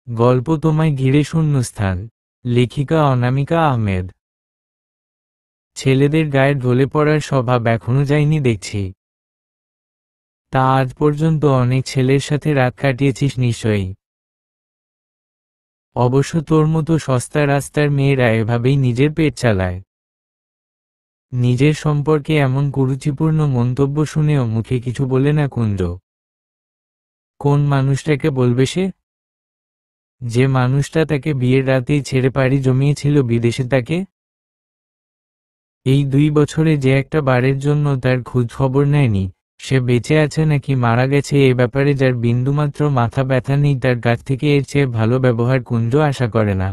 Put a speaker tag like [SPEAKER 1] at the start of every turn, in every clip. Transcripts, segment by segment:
[SPEAKER 1] গল্প তোমায় ঘিরে শূন্যস্থান। লেখিকা অনামিকা আহমেদ। ছেলেদের গায়ে ঢলে পড়ার স্বভাব এখনো যায়নি দেখছি। তা আজ পর্যন্ত অনেক ছেলের সাথে রাত কাটিয়েছিস নিশ্চয়ই। অবশ্য তোর মতো সস্তা রাস্তার মেয়েরা এভাবেই নিজের পেট চালায়। নিজের সম্পর্কে এমন কুরুচিপূর্ণ মন্তব্য শুনেও মুখে কিছু বলে না কুঞ্জ। কোন মানুষটাকে বলবে সে? যে মানুষটা তাকে বিয়ের রাতেই ছেড়ে পাড়ি জমিয়েছিল বিদেশে তাকে। এই 2 বছরে যে একটা বারের জন্য তার খোঁজ খবর নেয়নি, সে বেঁচে আছে নাকি মারা গেছে এ ব্যাপারে যার বিন্দুমাত্র মাথা ব্যথা নেই তার কাছ থেকে এর চেয়ে ভালো ব্যবহার কুঞ্জ আশা করে না।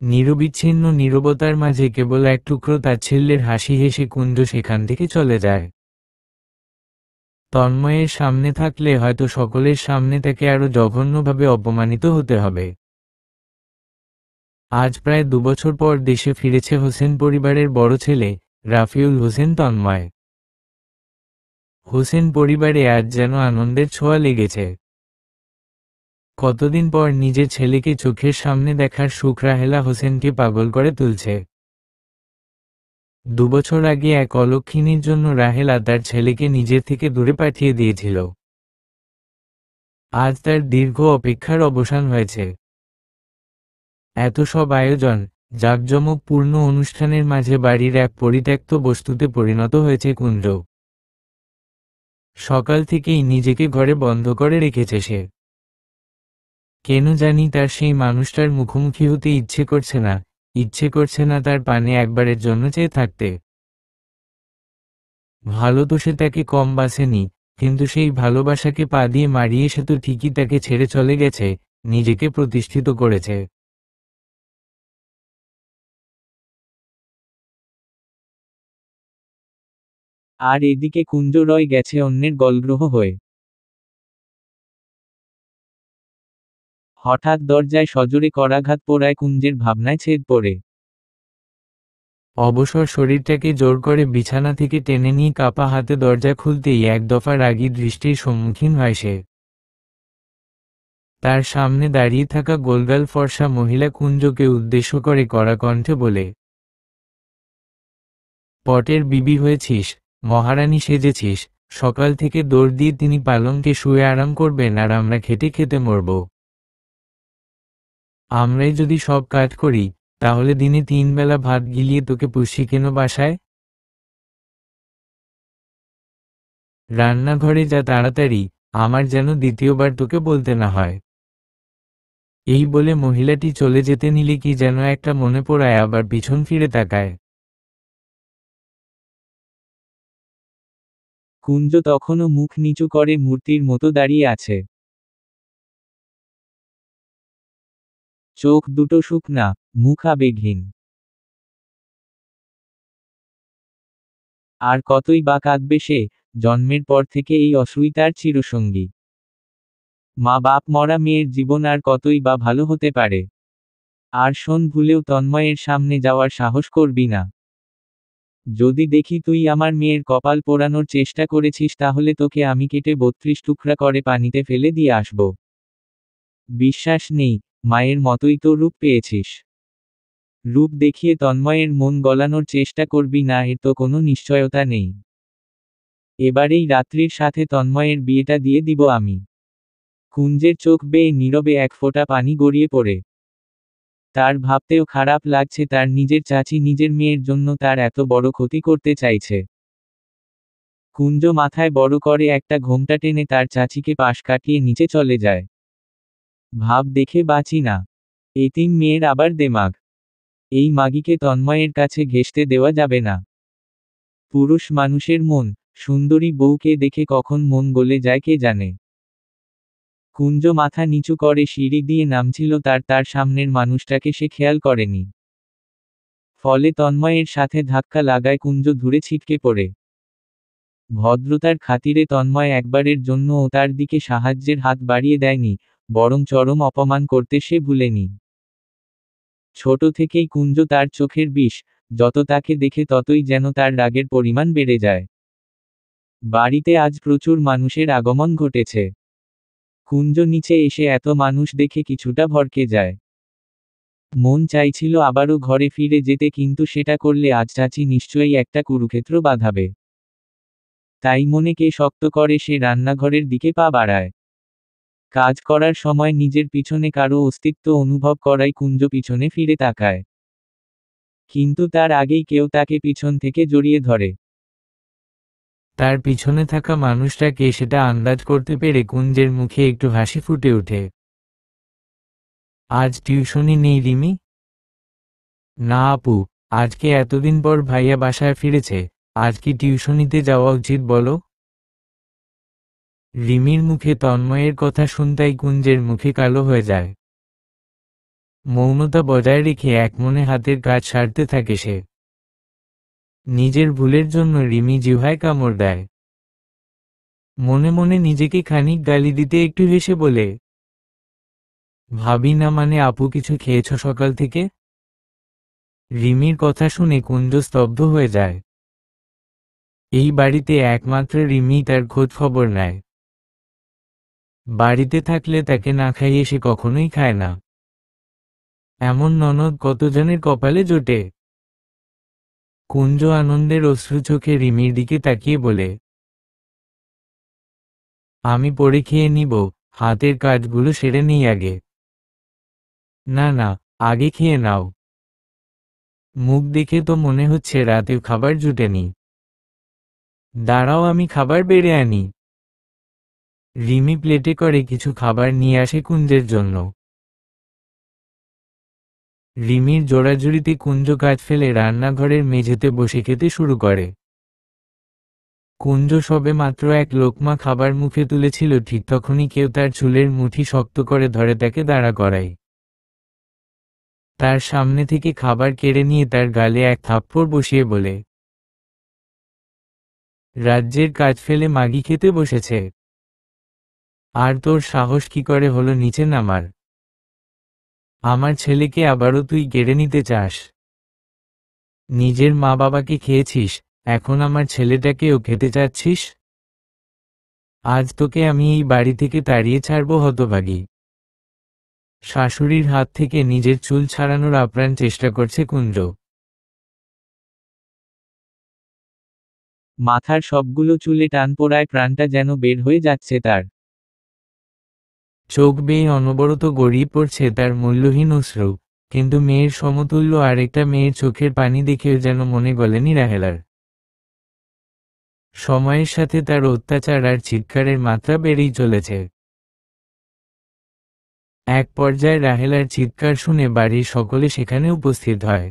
[SPEAKER 1] নিরবিচ্ছিন্ন নীরবতার মাঝে কেবল এক টুকরো তাচ্ছিল্যের হাসি হেসে কুঞ্জ সেখান থেকে চলে যায়। তন্ময়ের সামনে থাকলে হয়তো সকলের সামনে তাকে আরো জঘন্যভাবে অপমানিত হতে হবে। আজ প্রায় 2 বছর পর দেশে ফিরেছে হোসেন পরিবারের বড় ছেলে রাফিউল হোসেন তন্ময়। হোসেন পরিবারে আজ যেন আনন্দের ছোঁয়া লেগেছে। কতদিন পর নিজের ছেলেকে চোখের সামনে দেখার সুখ রাহেলা হোসেনকে পাগল করে তুলছে। 2 বছর আগে এক অলক্ষিণীর জন্য রাহেলা তার ছেলেকে নিজের থেকে দূরে পাঠিয়ে দিয়েছিল। আজ তার দীর্ঘ অপেক্ষার অবসান হয়েছে। এত সব আয়োজন, জাঁকজমকপূর্ণ অনুষ্ঠানের মাঝে বাড়ির এক পরিত্যক্ত বস্তুতে পরিণত হয়েছে কুঞ্জ। সকাল থেকেই নিজেকে ঘরে বন্ধ করে রেখেছে সে। কেন জানি তার সেই মানুষটার মুখোমুখি হতে ইচ্ছে করছে না তার পানে একবারের জন্য চেয়ে থাকতে। ভালো তো সে তাকে কম বাসেনি, কিন্তু সেই ভালোবাসাকে পা দিয়ে মারিয়ে সে তো ঠিকই তাকে ছেড়ে চলে গেছে, নিজেকে প্রতিষ্ঠিত করেছে।
[SPEAKER 2] আর এদিকে কুঞ্জ রয় গেছে অন্যের গলগ্রহ হয়ে। হঠাৎ দরজায় সজোরে করাঘাত পোড়ায় কুঞ্জের ভাবনায় ছেদ পড়ে।
[SPEAKER 1] অবসর শরীরটাকে জোর করে বিছানা থেকে টেনে নিয়ে কাপা হাতে দরজা খুলতেই এক দফা রাগী দৃষ্টির সম্মুখীন হয় সে। তার সামনে দাঁড়িয়ে থাকা গোলগাল ফর্সা মহিলা কুঞ্জকে উদ্দেশ্য করে কড়া কণ্ঠে বলে, পটের বিবি হয়েছিস, মহারানী সেজেছিস, সকাল থেকে দৌড় দিয়ে তিনি পালঙ্কে শুয়ে আরাম করবেন আর আমরা খেটে খেতে মরব। আমরাই যদি সব কাজ করি, তাহলে দিনে 3 বেলা ভাত গিলিয়ে তোকে পুষি কেন বাসায়? রান্নাঘরে যা তাড়াতাড়ি, আমার যেন দ্বিতীয়বার তোকে বলতে না হয়। এই বলে মহিলাটি চলে যেতে নিলে কি যেন একটা মনে পড়ায় আবার পিছন ফিরে তাকায়।
[SPEAKER 2] কুঞ্জ তখনও মুখ নিচু করে মূর্তির মতো দাঁড়িয়ে আছে। চোখ দুটো শুকনা, মুখ আবেগহীন। আর কতই বা কাঁদবে সে, জন্মের পর থেকে এই অশ্রুই তার চিরসঙ্গী। মা বাপ মরা মেয়ের জীবন আর কতই বা ভালো হতে পারে। আর শোন, ভুলেও তন্ময়ের সামনে যাওয়ার সাহস করবি না। যদি দেখি তুই আমার মেয়ের কপাল পোড়ানোর চেষ্টা করেছিস তাহলে তোকে আমি কেটে 32 টুকরা করে পানিতে ফেলে দিয়ে আসব। বিশ্বাস নেই? মায়ের মতোই তো রূপ পেয়েছিস। রূপ দেখিয়ে তন্ময়ের মন গলানোর চেষ্টা করবি না, এর তো কোনো নিশ্চয়তা নেই। এবারেই রাত্রির সাথে তন্ময়ের বিয়েটা দিয়ে দিব আমি। কুঞ্জের চোখ বেয়ে নীরবে এক ফোঁটা পানি গড়িয়ে পড়ে। তার ভাবতেও খারাপ লাগছে তার নিজের চাচি নিজের মেয়ের জন্য তার এত বড় ক্ষতি করতে চাইছে। কুঞ্জ মাথায় বড় করে একটা ঘোমটা টেনে তার চাচিকে পাশ কাটিয়ে নিচে চলে যায়। ভাব দেখে বাঁচি না। এতিম মেয়ের আবার দেমাগ। এই মাগীকে তন্ময়ের কাছে ঘেঁষতে দেওয়া যাবে না। পুরুষ মানুষের মন, সুন্দরী বউকে দেখে কখন মন গলে যায় কে জানে। কুঞ্জ মাথা নিচু করে সিঁড়ি দিয়ে নামছিল তার সামনের মানুষটাকে সে খেয়াল করেনি। ফলে তন্ময়ের সাথে ধাক্কা লাগায় কুঞ্জ দূরে ছিটকে পড়ে। ভদ্রতার খাতিরে তন্ময় একবারের জন্যও তার দিকে সাহায্যের হাত বাড়িয়ে দেয়নি, বরং চরম অপমান করতে সে ভুলেনি। ছোট থেকেই কুঞ্জ তার চোখের বিষ, যত তাকে দেখে ততই যেন তার রাগের পরিমাণ বেড়ে যায়। বাড়িতে আজ প্রচুর মানুষের আগমন ঘটেছে। কুঞ্জ নিচে এসে এত মানুষ দেখে কিছুটা ভড়কে যায়। মন চাইছিল আবারও ঘরে ফিরে যেতে, কিন্তু সেটা করলে আজ চাচি নিশ্চয়ই একটা কুরুক্ষেত্র বাঁধাবে। তাই মনেকে শক্ত করে সে রান্নাঘরের দিকে পা বাড়ায়। কাজ করার সময় নিজের পিছনে কারো অস্তিত্ব অনুভব করায় কুঞ্জ পিছনে ফিরে তাকায়। কিন্তু তার আগেই কেউ তাকে পিছন থেকে জড়িয়ে ধরে।
[SPEAKER 1] তার পিছনে থাকা মানুষটাকে সেটা আন্দাজ করতে পেরে কুঞ্জের মুখে একটু হাসি ফুটে ওঠে। আজ টিউশনি নেই রিমি? না আপু, আজকে এতদিন পর ভাইয়া বাসায় ফিরেছে, আজ কি টিউশনিতে যাওয়া উচিত বলো? রিমির মুখে তন্ময়ের কথা শুনতেই কুঞ্জের মুখে কালো হয়ে যায়। মৌনতা বজায় রেখে একমনে হাতের কাজ সারতে থাকে সে। নিজের ভুলের জন্য রিমি জিহ্বায় কামড় দেয়। মনে মনে নিজেকে খানিক গালি দিতে একটু হেসে বলে, ভাবি না মানে আপু কিছু খেয়েছ সকাল থেকে? রিমির কথা শুনে কুঞ্জ স্তব্ধ হয়ে যায়। এই বাড়িতে একমাত্র রিমি তার খোঁজ খবর নেয়। বাড়িতে থাকলে তাকে না খাইয়ে সে কখনোই খায় না। এমন ননদ কতজনের কপালে জোটে। কুঞ্জ আনন্দের অশ্রু চোখে রিমির দিকে তাকিয়ে বলে, আমি পরে খেয়ে নিব, হাতের কাজগুলো সেরে নেই আগে। না না, আগে খেয়ে নাও। মুখ দেখে তো মনে হচ্ছে রাতেও খাবার জুটেনি। দাঁড়াও আমি খাবার বেড়ে আনি। রিমি প্লেটে করে কিছু খাবার নিয়ে আসে কুঞ্জের জন্য। রিমির জোড়াজুড়িতে কুঞ্জ কাজ ফেলে রান্নাঘরের মেঝেতে বসে খেতে শুরু করে। কুঞ্জ সবে মাত্র এক লোকমা খাবার মুখে তুলেছিল, ঠিক তখনই কেউ তার চুলের মুঠি শক্ত করে ধরে তাকে দাঁড়া করায়। তার সামনে থেকে খাবার কেড়ে নিয়ে তার গালে এক থাপ্পড় বসিয়ে বলে, রাজ্যের কাজ ফেলে মাগি খেতে বসেছে, আর তোর সাহস কি করে হলো নিচে নামার? আমার ছেলেকে আবারও তুই কেড়ে নিতে চাস? নিজের মা বাবাকে খেয়েছিস, এখন আমার ছেলেটাকেও খেতে চাচ্ছিস? আজ তোকে আমি এই বাড়ি থেকে তাড়িয়ে ছাড়ব হতভাগী। শাশুড়ির হাত থেকে নিজের চুল ছাড়ানোর আপ্রাণ চেষ্টা করছে কুঞ্জ।
[SPEAKER 2] মাথার সবগুলো চুলে টান পড়ায় প্রাণটা যেন বের হয়ে যাচ্ছে তার।
[SPEAKER 1] চোখ বেয়ে অনবরত গড়িয়ে পড়ছে তার মূল্যহীন অশ্রু, কিন্তু মেয়ের সমতুল্য আরেকটা মেয়ের চোখের পানি দেখেও যেন মনে গলেনি রাহেলার। সময়ের সাথে তার অত্যাচার আর চিৎকারের মাত্রা বেড়েই চলেছে। এক পর্যায়ে রাহেলার চিৎকার শুনে বাড়ির সকলে সেখানে উপস্থিত হয়।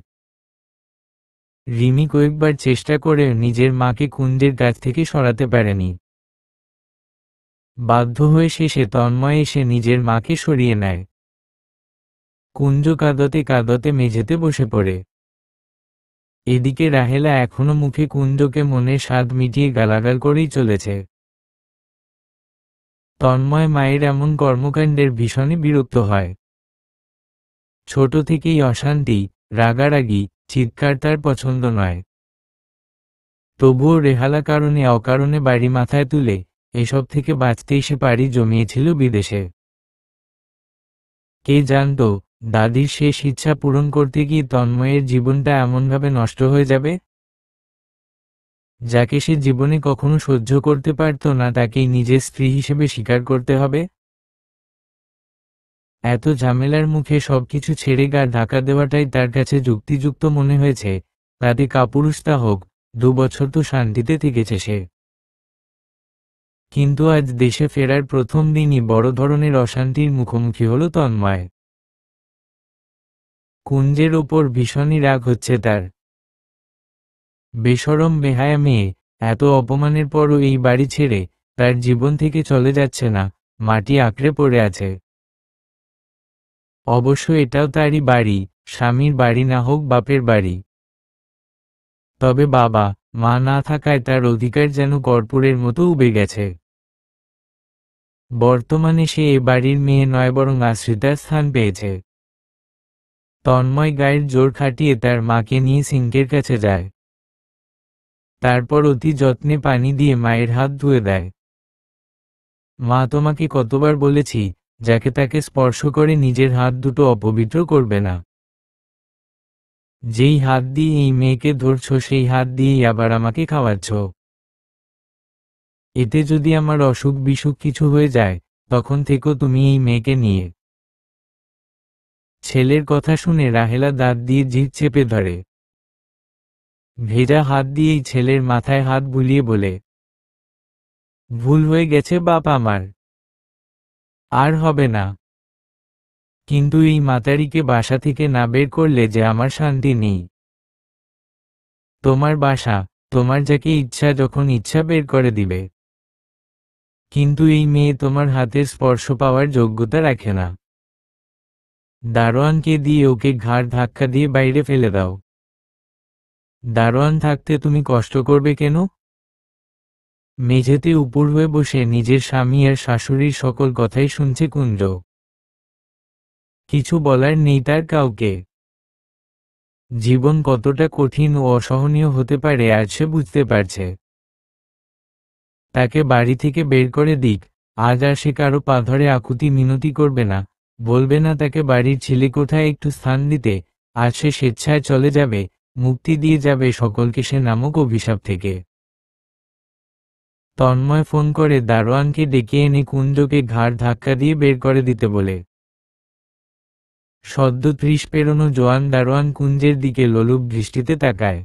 [SPEAKER 1] রিমি কয়েকবার চেষ্টা করেও নিজের মাকে কুঞ্জের কাছ থেকে সরাতে পারেনি। বাধ্য হয়ে শেষে তন্ময় এসে নিজের মাকে সরিয়ে নেয়। কুঞ্জ কাঁদতে কাঁদতে মেঝেতে বসে পড়ে। এদিকে রাহেলা এখনো মুখে কুঞ্জকে মনের স্বাদ মিটিয়ে গালাগাল করেই চলেছে। তন্ময় মায়ের এমন কর্মকাণ্ডের ভীষণই বিরক্ত হয়। ছোট থেকেই অশান্তি, রাগারাগি, চিৎকার তার পছন্দ নয়। তবুও রেহালা কারণে অকারণে বাড়ি মাথায় তুলে এসব থেকে বাঁচতেই সে পাড়ি জমিয়েছিল বিদেশে। কে জানত, দাদির শেষ ইচ্ছা পূরণ করতে গিয়ে তন্ময়ের জীবনটা এমনভাবে নষ্ট হয়ে যাবে। যাকে সে জীবনে কখনো সহ্য করতে পারত না, তাকেই নিজের স্ত্রী হিসেবে স্বীকার করতে হবে। এত ঝামেলার মুখে সবকিছু ছেড়ে গা ঢাকা দেওয়াটাই তার কাছে যুক্তিযুক্ত মনে হয়েছে, তাতে কাপুরুষতা হোক। 2 বছর তো শান্তিতে থেকেছে সে। কিন্তু আজ দেশে ফেরার প্রথম দিনই বড় ধরনের অশান্তির মুখোমুখি হলো তন্ময়। কুঞ্জের ওপর ভীষণই রাগ হচ্ছে তার। বেশরম বেহায়া মেয়ে, এত অপমানের পরও এই বাড়ি ছেড়ে তার জীবন থেকে চলে যাচ্ছে না, মাটি আঁকড়ে পড়ে আছে। অবশ্য এটাও তারই বাড়ি, স্বামীর বাড়ি না হোক বাপের বাড়ি। তবে বাবা মা না থাকায় তার অধিকার যেন কর্পূরের মতো উবে গেছে। বর্তমানে সে এ বাড়ির মেয়ে নয়, বরং আশ্রিতার স্থান পেয়েছে। তন্ময় গায়ের জোর খাটিয়ে তার মাকে নিয়ে সিঙ্কের কাছে যায়। তারপর অতি যত্নে পানি দিয়ে মায়ের হাত ধুয়ে দেয়। মা তোমাকে কতবার বলেছি, যাকে তাকে স্পর্শ করে নিজের হাত দুটো অপবিত্র করবে না। যেই হাত দিয়ে এই মেয়েকে ধরছ সেই হাত দিয়েই আবার আমাকে খাওয়াচ্ছ। এতে যদি আমার অসুখ বিসুখ কিছু হয়ে যায়, তখন থেকো তুমি এই মেয়েকে নিয়ে। ছেলের কথা শুনে রাহেলা দাঁত দিয়ে জিভ চেপে ধরে। ভেজা হাত দিয়েই ছেলের মাথায় হাত বুলিয়ে বলে, ভুল হয়ে গেছে বাপ আমার, আর হবে না। কিন্তু এই মাতারিকে বাসা থেকে না বের করলে যে আমার শান্তি নেই। তোমার বাসা, তোমার যাকে ইচ্ছা যখন ইচ্ছা বের করে দিবে। কিন্তু এই মেয়ে তোমার হাতের স্পর্শ পাওয়ার যোগ্যতা রাখে না। দারোয়ানকে দিয়ে ওকে ঘাড় ধাক্কা দিয়ে বাইরে ফেলে দাও। দারোয়ান থাকতে তুমি কষ্ট করবে কেন? মেঝেতে উপর হয়ে বসে নিজের স্বামী আর শাশুড়ির সকল কথাই শুনছে কুঞ্জ। কিছু বলার নেই তার কাউকে। জীবন কতটা কঠিন ও অসহনীয় হতে পারে আজ সে বুঝতে পারছে। তাকে বাড়ি থেকে বের করে দিক, আজ আর সে কারো পা ধরে আকুতি মিনতি করবে না, বলবে না তাকে বাড়ির ছেলে কোথায় একটু স্থান দিতে। আজ সে স্বেচ্ছায় চলে যাবে, মুক্তি দিয়ে যাবে সকলকে সে নামক অভিশাপ থেকে। তন্ময় ফোন করে দারোয়ানকে ডেকে এনে কুঞ্জকে ঘাড় ধাক্কা দিয়ে বের করে দিতে বলে। সদ্য ৩০ পেরোনো জোয়ান দারোয়ান কুঞ্জের দিকে লোলুপ দৃষ্টিতে তাকায়।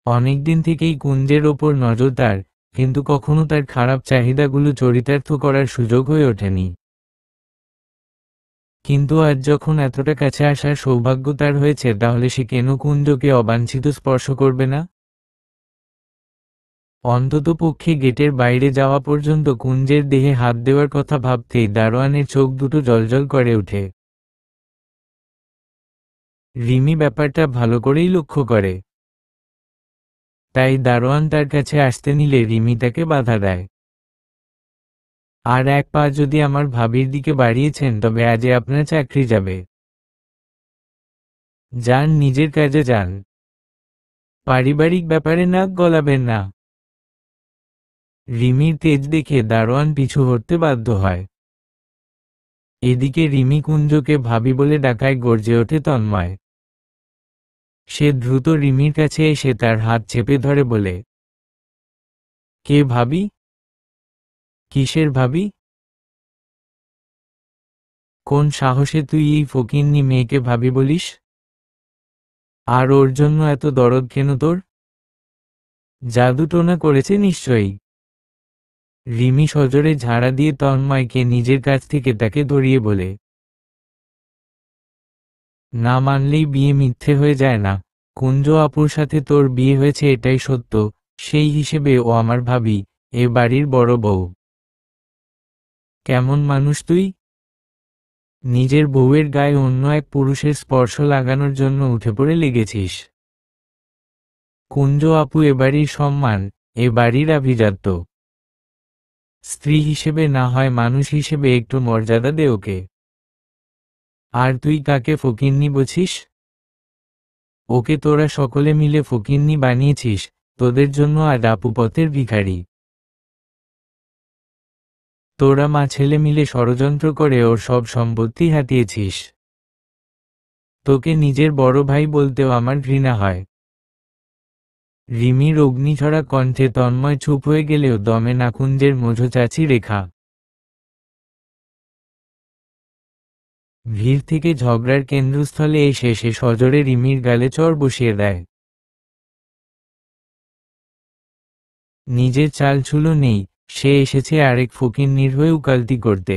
[SPEAKER 1] অনেকদিন থেকেই কুঞ্জের ওপর নজর তার, কিন্তু কখনো তার খারাপ চাহিদাগুলো চরিতার্থ করার সুযোগ হয়ে ওঠেনি। কিন্তু আজ যখন এতটা কাছে আসার সৌভাগ্য তার হয়েছে, তাহলে সে কেন কুঞ্জকে অবাঞ্ছিত স্পর্শ করবে না? অন্ততপক্ষে গেটের বাইরে যাওয়া পর্যন্ত কুঞ্জের দেহে হাত দেওয়ার কথা ভাবতেই দারোয়ানের চোখ দুটো জ্বলজ্বল করে ওঠে। রিমি ব্যাপারটা ভালো করেই লক্ষ্য করে। তাই দারোয়ান তার কাছে আসতে নিলে রিমি তাকে বাধা দেয়। আর এক পা যদি আমার ভাবির দিকে বাড়িয়েছেন, তবে আজই আপনার চাকরি যাবে। যান, নিজের কাজে যান, পারিবারিক ব্যাপারে নাক গলাবেন না। রিমির তেজ দেখে দারোয়ান পিছু হটতে বাধ্য হয়। এদিকে রিমি কুঞ্জকে ভাবি বলে ডাকায় গর্জে ওঠে তন্ময়। সে দ্রুত রিমির কাছে এসে তার হাত চেপে ধরে বলে, কে ভাবি? কিসের ভাবি? কোন সাহসে তুই এই ফকিন্নি মেয়েকে ভাবি বলিস? আর ওর জন্য এত দরদ কেন তোর? জাদুটোনা করেছে নিশ্চয়ই। রিমি সজোরে ঝাড়া দিয়ে তন্ময়কে নিজের কাছ থেকে তাকে ধরিয়ে বলে, না মানলেই বিয়ে মিথ্যে হয়ে যায় না। কুঞ্জ আপুর সাথে তোর বিয়ে হয়েছে এটাই সত্য, সেই হিসেবে ও আমার ভাবি, এ বাড়ির বড় বউ। কেমন মানুষ তুই? নিজের বউয়ের গায়ে অন্য এক পুরুষের স্পর্শ লাগানোর জন্য উঠে পড়ে লেগেছিস। কুঞ্জ আপু এ বাড়ির সম্মান, এ বাড়ির আভিজাত্য। স্ত্রী হিসেবে না হয় মানুষ হিসেবে একটু মর্যাদা দে ওকে। আর তুই কাকে ফকিন্নি বলছিস? ওকে তোরা সকলে মিলে ফকিন্নি বানিয়েছিস, তোদের জন্য আজ আপু পথের ভিখারি। তোরা মা ছেলে মিলে ষড়যন্ত্র করে ওর সব সম্পত্তি হাতিয়েছিস। তোকে নিজের বড় ভাই বলতেও আমার ঘৃণা হয়। রিমির অগ্নিঝরা কণ্ঠে তন্ময় চুপ হয়ে গেলেও দমে না কুঞ্জের মোঝো চাচি রেখা। ভিড় থেকে ঝগড়ার কেন্দ্রস্থলে এসে সে সজোরে রিমির গালে চড় বসিয়ে দেয়। নিজের চালচুলো নেই, সে এসেছে আরেক ফকিন্নির হয়ে উকালতি করতে।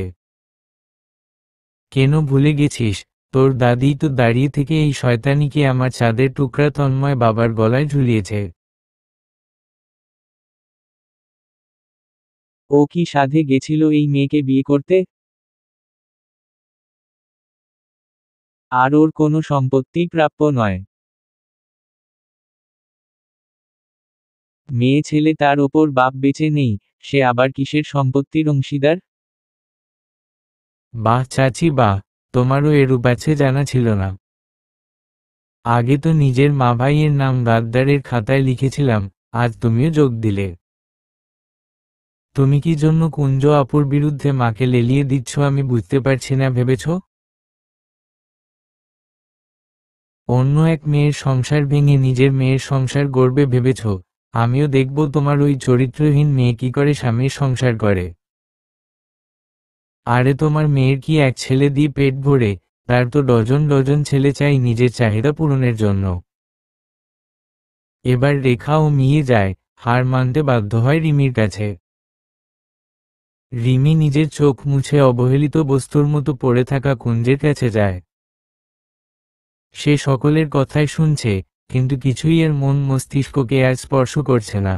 [SPEAKER 1] কেন ভুলে গেছিস, তোর দাদিই তো দাঁড়িয়ে থেকে এই শয়তানিকে আমার চাঁদের টুকরা তন্ময় বাবার গলায় ঝুলিয়েছে।
[SPEAKER 2] ও কি সাধে গেছিল এই মেয়েকে বিয়ে করতে? আর ওর কোনো সম্পত্তি প্রাপ্য নয়। মেয়ে ছেলে তার ওপর বাপ বেঁচে নেই, সে আবার কিসের সম্পত্তির অংশীদার?
[SPEAKER 1] বাহ চাচি বাহ, তোমারও এরূপ আছে জানা ছিল না। আগে তো নিজের মা ভাইয়ের নাম গাদ্দারের খাতায় লিখেছিলাম, আজ তুমিও যোগ দিলে। তুমি কি জন্য কুঞ্জ আপুর বিরুদ্ধে মাকে লেলিয়ে দিচ্ছ আমি বুঝতে পারছি না ভেবেছ? অন্য এক মেয়ের সংসার ভেঙে নিজের মেয়ের সংসার গড়বে ভেবেছ? আমিও দেখব তোমার ওই চরিত্রহীন মেয়ে কি করে স্বামীর সংসার করে। আরে তোমার মেয়ের কি এক ছেলে দিয়ে পেট ভরে? তার তো ডজন ডজন ছেলে চাই নিজের চাহিদা পূরণের জন্য। এবার রেখাও মিয়ে যায়, হার মানতে বাধ্য হয় রিমির কাছে। রিমি নিজের চোখ মুছে অবহেলিত বস্তুর মতো পড়ে থাকা কুঞ্জের কাছে যায়। সে সকলের কথাই শুনছে, কিন্তু কিছুই এর মন মস্তিষ্ককে আর স্পর্শ করছে না।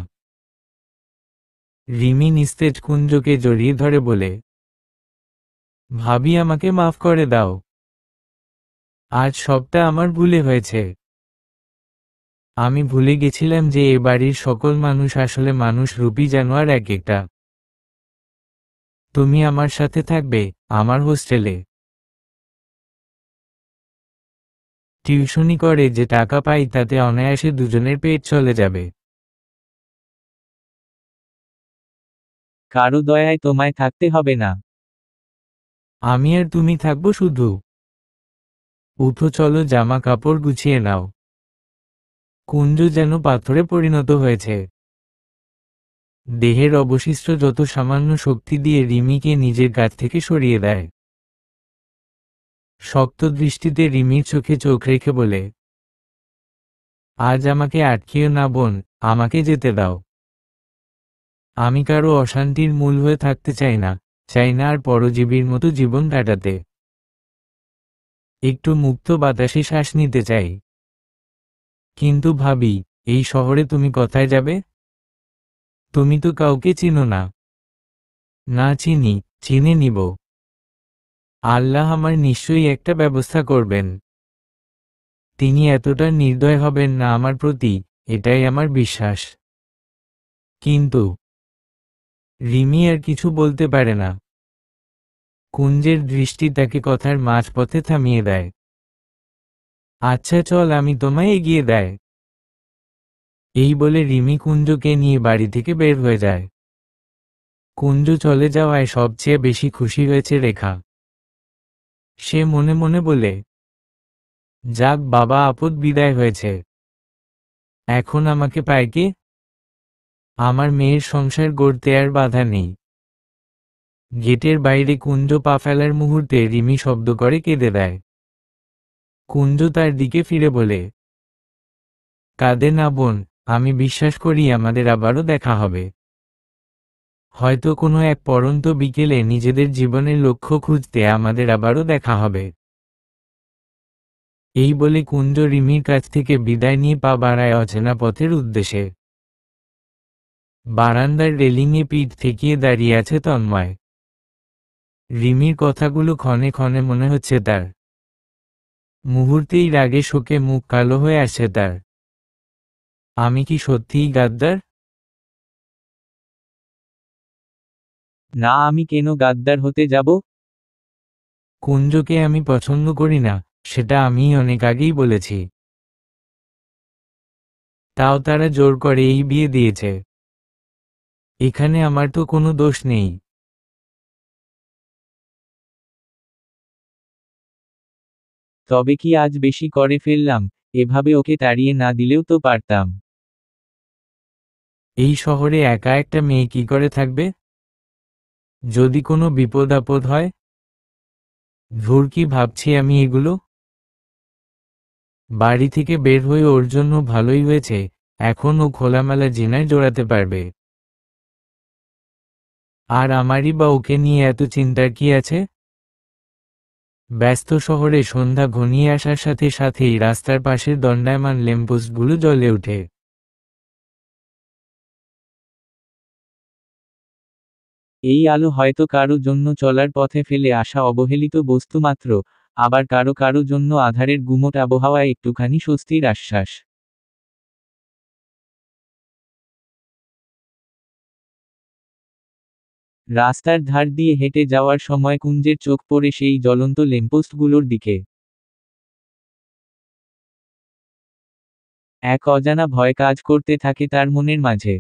[SPEAKER 1] রিমি নিস্তেজ কুঞ্জকে জড়িয়ে ধরে বলে, ভাবি আমাকে মাফ করে দাও। আজ সবটা আমার ভুলে হয়েছে। আমি ভুলে গেছিলাম যে এ বাড়ির সকল মানুষ আসলে মানুষ রূপী জানোয়ার এক একটা। তুমি আমার সাথে থাকবে, আমার হোস্টেলে। টিউশনি করে যে টাকা পাই তাতে অনায়াসে দুজনের পেট চলে যাবে।
[SPEAKER 2] কারো দয়ায় তোমায় থাকতে হবে না।
[SPEAKER 1] আমি আর তুমি থাকবো শুধু। উঠো চলো জামা কাপড় গুছিয়ে নাও। কুঞ্জ যেন পাথরে পরিণত হয়েছে। দেহের অবশিষ্ট যত সামান্য শক্তি দিয়ে রিমিকে নিজের কাছ থেকে সরিয়ে দেয়। শক্ত দৃষ্টিতে রিমির চোখে চোখ রেখে বলে, আজ আমাকে আটকিও না বোন, আমাকে যেতে দাও। আমি কারো অশান্তির মূল হয়ে থাকতে চাই না আর পরজীবীর মতো জীবন কাটাতে। একটু মুক্ত বাতাসে শ্বাস নিতে চাই। কিন্তু ভাবি, এই শহরে তুমি কোথায় যাবে? তুমি তো কাউকে চিনো না। না চিনি, চিনে নিব। আল্লাহ আমার নিশ্চয়ই একটা ব্যবস্থা করবেন। তিনি এতটা নির্দয় হবেন না আমার প্রতি, এটাই আমার বিশ্বাস। কিন্তু রিমি আর কিছু বলতে পারে না। কুঞ্জের দৃষ্টি তাকে কথার মাঝপথে থামিয়ে দেয়। আচ্ছা চল আমি তোমায় এগিয়ে দেয়। এই বলে রিমি কুঞ্জকে নিয়ে বাড়ি থেকে বের হয়ে যায়। কুঞ্জ চলে যাওয়ায় সবচেয়ে বেশি খুশি হয়েছে রেখা। সে মনে মনে বলে, যাক বাবা আপদ বিদায় হয়েছে। এখন আমাকে পায় কে? আমার মেয়ের সংসার গড়তে আর বাধা নেই। গেটের বাইরে কুঞ্জ পা ফেলার মুহূর্তে রিমি শব্দ করে কেঁদে দেয়। কুঞ্জ তার দিকে ফিরে বলে, কাঁদে না বোন, আমি বিশ্বাস করি আমাদের আবারও দেখা হবে। হয়তো কোনো এক পড়ন্ত বিকেলে নিজেদের জীবনের লক্ষ্য খুঁজতে আমাদের আবারও দেখা হবে। এই বলে কুঞ্জ রিমির কাছ থেকে বিদায় নিয়ে পা বাড়ায় অচেনা পথের উদ্দেশ্যে। বারান্দার রেলিংয়ে পিঠ ঠেকিয়ে দাঁড়িয়ে আছে তন্ময়। রিমির কথাগুলো ক্ষণে ক্ষণে মনে হচ্ছে তার। মুহূর্তেই রাগে শোকে মুখ কালো হয়ে আসছে তার। আমি কি সত্যিই গাদ্দার?
[SPEAKER 2] না, আমি কেন গাদ্দার হতে যাব?
[SPEAKER 1] কুঞ্জকে আমি পছন্দ করি না, সেটা আমি অনেক আগেই বলেছি। তাও তারা জোর করে এই বিয়ে দিয়েছে। এখানে আমার তো কোনো দোষ নেই।
[SPEAKER 2] তবে কি আজ বেশি করে ফেললাম? এভাবে ওকে তাড়িয়ে না দিলেও তো পারতাম।
[SPEAKER 1] এই শহরে একা একটা মেয়ে কি করে থাকবে? যদি কোনো বিপদ আপদ হয়? ধুর কি ভাবছি আমি এগুলো? বাড়ি থেকে বের হয়ে ওর জন্য ভালোই হয়েছে, এখন ও খোলামেলা জিনায় জড়াতে পারবে। আর আমারই বা ওকে নিয়ে এত চিন্তার কি আছে? ব্যস্ত শহরে সন্ধ্যা ঘনিয়ে আসার সাথে সাথেই রাস্তার পাশের দণ্ডায়মান ল্যাম্পপোস্টগুলো জ্বলে ওঠে।
[SPEAKER 2] এই আলো হয়তো কারো জন্য চলার পথে ফেলে আসা অবহেলিত বস্তু মাত্র, আবার কারো কারো জন্য আধারের গুমোট আবহাওয়ায় একটুখানি স্বস্তির আশ্বাস। রাস্তার ধার দিয়ে হেঁটে যাওয়ার সময় কুঞ্জের চোখ পড়ে সেই জ্বলন্ত ল্যাম্পপোস্টগুলোর দিকে। এক অজানা ভয় কাজ করতে থাকে তার মনের মাঝে।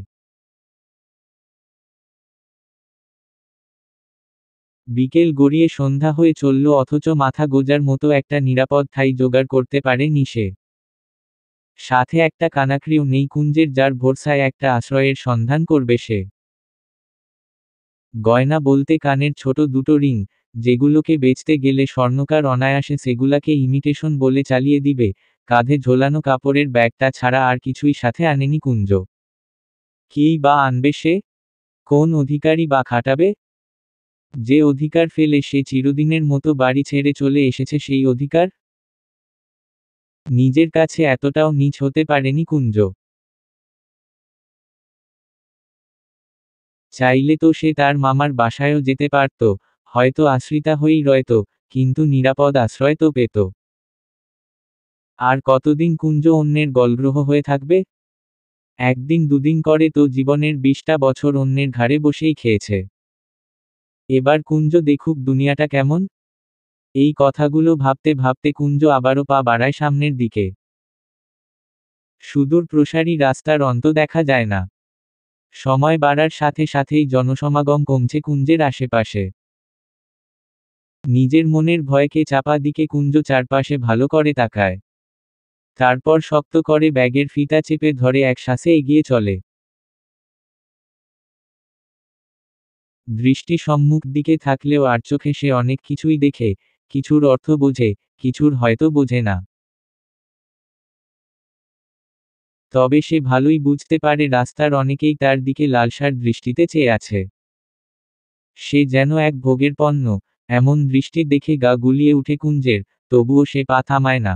[SPEAKER 2] বিকেল গড়িয়ে সন্ধ্যা হয়ে চলল, অথচ মাথা গোজার মতো একটা নিরাপদ ঠাঁই জোগাড় করতে পারেনি সে। সাথে একটা কানাকড়িও নেই কুঞ্জের, যার ভরসায় একটা আশ্রয়ের সন্ধান করবে সে। গয়না বলতে কানের ছোট দুটো রিং, যেগুলোকে বেচতে গেলে স্বর্ণকার অনায়াসে সেগুলাকে ইমিটেশন বলে চালিয়ে দিবে। কাঁধে ঝোলানো কাপড়ের ব্যাগটা ছাড়া আর কিছুই সাথে আনেনি কুঞ্জ। কিই বা আনবে সে? কোন অধিকারই বা খাটাবে? যে অধিকার ফেলে সে চিরদিনের মতো বাড়ি ছেড়ে চলে এসেছে, সেই অধিকার? নিজের কাছে এতটাও নীচ হতে পারেনি কুঞ্জ। চাইলে তো সে তার মামার বাসায়ও যেতে পারত, হয়তো আশ্রিতা হয়েই রয়তো, কিন্তু নিরাপদ আশ্রয় তো পেত। আর কতদিন কুঞ্জ অন্যের গলগ্রহ হয়ে থাকবে? একদিন দুদিন করে তো জীবনের 20টা বছর অন্যের ঘাড়ে বসেই খেয়েছে। এবার কুঞ্জ দেখুক দুনিয়াটা কেমন। এই কথাগুলো ভাবতে ভাবতে কুঞ্জ আবারও পা বাড়ায় সামনের দিকে। সুদূর প্রসারী রাস্তার অন্ত দেখা যায় না। সময় বাড়ার সাথে সাথেই জনসমাগম কমছে কুঞ্জের আশেপাশে। নিজের মনের ভয়কে চাপা দিকে কুঞ্জ চারপাশে ভালো করে তাকায়। তারপর শক্ত করে ব্যাগের ফিতা চেপে ধরে এক শ্বাসে এগিয়ে চলে। দৃষ্টি সম্মুখ দিকে থাকলেও আর চোখে সে অনেক কিছুই দেখে, কিছুর অর্থ বোঝে, কিছুর হয়তো বোঝে না। তবে সে ভালোই বুঝতে পারে রাস্তার অনেকেই তার দিকে লালসার দৃষ্টিতে চেয়ে আছে। সে যেন এক ভোগের পণ্য, এমন দৃষ্টি দেখে গা গুলিয়ে উঠে কুঞ্জের, তবুও সে পা থামায় না।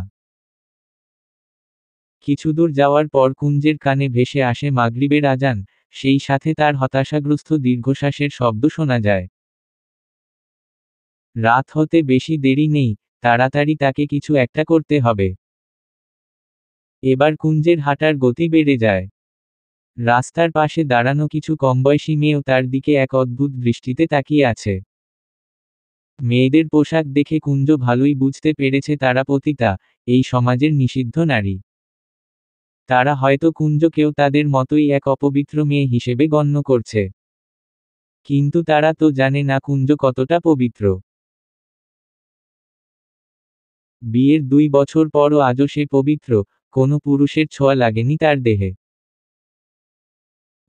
[SPEAKER 2] কিছুদূর যাওয়ার পর কুঞ্জের কানে ভেসে আসে মাগরিবের আজান, সেই সাথে তার হতাশাগ্রস্ত দীর্ঘশ্বাসের শব্দ শোনা যায়। রাত হতে বেশি দেরি নেই, তাড়াতাড়ি তাকে কিছু একটা করতে হবে। এবার কুঞ্জের হাঁটার গতি বেড়ে যায়। রাস্তার পাশে দাঁড়ানো কিছু কমবয়সী মেয়েও তার দিকে এক অদ্ভুত দৃষ্টিতে তাকিয়ে আছে। মেয়েদের পোশাক দেখে কুঞ্জ ভালোই বুঝতে পেরেছে তারা পতিতা, এই সমাজের নিষিদ্ধ নারী। তারা হয়তো কুঞ্জকেও তাদের মতোই এক অপবিত্র মেয়ে হিসেবে গণ্য করছে। কিন্তু তারা তো জানে না কুঞ্জ কতটা পবিত্র। বিয়ের 2 বছর পরও আজও সে পবিত্র, কোনো পুরুষের ছোঁয়া লাগেনি তার দেহে।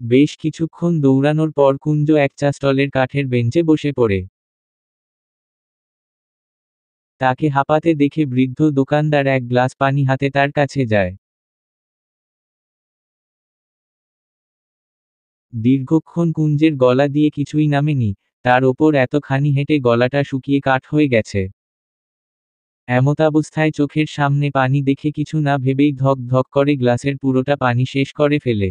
[SPEAKER 2] বেশ কিছুক্ষণ দৌড়ানোর পর কুঞ্জ এক চা স্টলের কাঠের বেঞ্চে বসে পড়ে। তাকে হাঁপাতে দেখে বৃদ্ধ দোকানদার এক গ্লাস পানি হাতে তার কাছে যায়। দীর্ঘক্ষণ কুঞ্জের গলা দিয়ে কিছুই নামেনি, তার ওপর এতখানি হেঁটে গলাটা শুকিয়ে কাঠ হয়ে গেছে। এমতাবস্থায় চোখের সামনে পানি দেখে কিছু না ভেবেই ধক ধক করে গ্লাসের পুরোটা পানি শেষ করে ফেলে।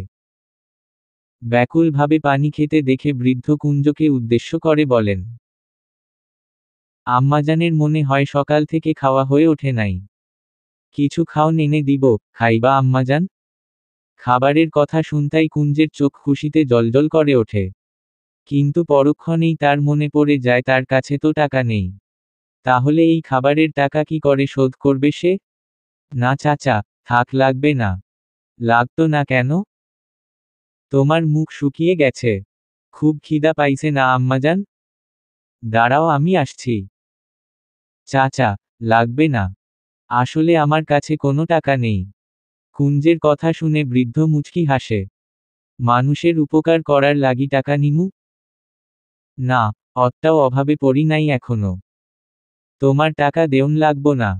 [SPEAKER 2] ব্যাকুলভাবে পানি খেতে দেখে বৃদ্ধ কুঞ্জকে উদ্দেশ্য করে বলেন, আম্মাজানের মনে হয় সকাল থেকে খাওয়া হয়ে ওঠে নাই। কিছু খাওন এনে দিব, খাইবা আম্মাজান? খাবারের কথা শুনতাই কুঞ্জের চোখ খুশিতে জ্বলজ্বল করে ওঠে। কিন্তু পরক্ষণেই তার মনে পড়ে যায় তার কাছে তো টাকা নেই। তাহলে এই খাবারের টাকা কি করে শোধ করবে সে? না চাচা, থাক, লাগবে না। লাগতো না কেন? তোমার মুখ শুকিয়ে গেছে। খুব খিদা পাইছে না আম্মাজান? দাঁড়াও, আমি আসছি। চাচা, লাগবে না। আসলে আমার কাছে কোনো টাকা নেই। কুঞ্জের কথা শুনে বৃদ্ধ মুচকি হাসে। মানুষের উপকার করার লাগি টাকা নিমু? না, অতটাও অভাবে পড়ি নাই এখনো। তোমার টাকা দেউন লাগবো না।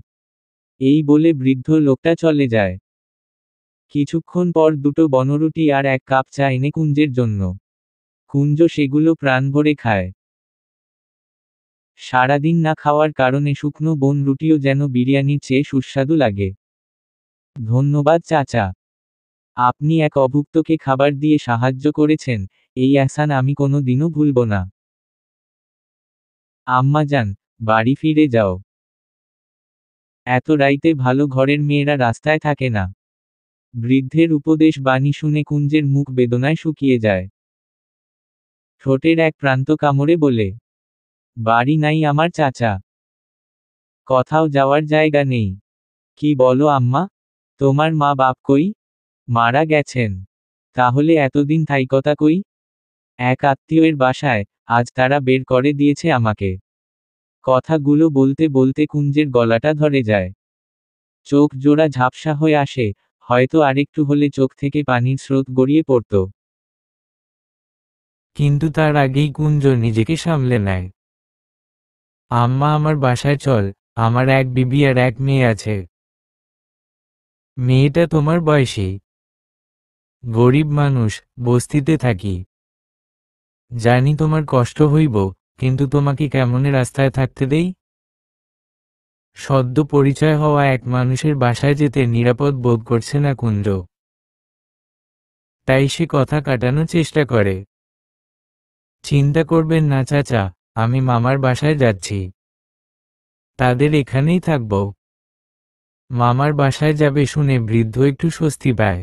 [SPEAKER 2] এই বলে বৃদ্ধ লোকটা চলে যায়। কিছুক্ষণ পর দুটো বনরুটি আর এক কাপ চা এনে কুঞ্জের জন্য। কুঞ্জ সেগুলো প্রাণ ভরে খায়। সারাদিন না খাওয়ার কারণে শুকনো বন রুটিও যেন বিরিয়ানির চেয়ে সুস্বাদু লাগে। ধন্যবাদ চাচা। আপনি এক অভুক্তকে খাবার দিয়ে সাহায্য করেছেন, এই এহসান আমি কোনো দিনও ভুলব না। আম্মাজান, বাড়ি ফিরে যাও। এত রাইতে ভালো ঘরের মেয়েরা রাস্তায় থাকে না। বৃদ্ধের উপদেশ বাণী শুনে কুঞ্জের মুখ বেদনায় শুকিয়ে যায়। ঠোঁটের এক প্রান্ত কামড়ে বলে, বাড়ি নাই আমার চাচা। কোথাও যাওয়ার জায়গা নেই। কি বলো আম্মা? তোমার মা বাপ কই? মারা গেছেন। তাহলে এতদিন থাইকতা কই? এক আত্মীয়ের বাসায়, আজ তারা বের করে দিয়েছে আমাকে। কথাগুলো বলতে বলতে কুঞ্জের গলাটা ধরে যায়। চোখ জোড়া ঝাপসা হয়ে আসে, হয়তো আরেকটু হলে চোখ থেকে পানির স্রোত গড়িয়ে পড়ত।
[SPEAKER 1] কিন্তু তার আগেই কুঞ্জ নিজেকে সামলে নেয়। আম্মা, আমার বাসায় চল, আমার এক বিবি আর এক মেয়ে আছে। মেয়েটা তোমার বয়সী। গরিব মানুষ, বস্তিতে থাকি। জানি তোমার কষ্ট হইব, কিন্তু তোমাকে কেমনে রাস্তায় থাকতে দেই? সদ্য পরিচয় হওয়া এক মানুষের বাসায় যেতে নিরাপদ বোধ করছে না কুঞ্জ। তাই সে কথা কাটানোর চেষ্টা করে। চিন্তা করবেন না চাচা, আমি মামার বাসায় যাচ্ছি। তাদের এখানেই থাকব। মামার বাসায় যাবে শুনে বৃদ্ধ একটু স্বস্তি পায়।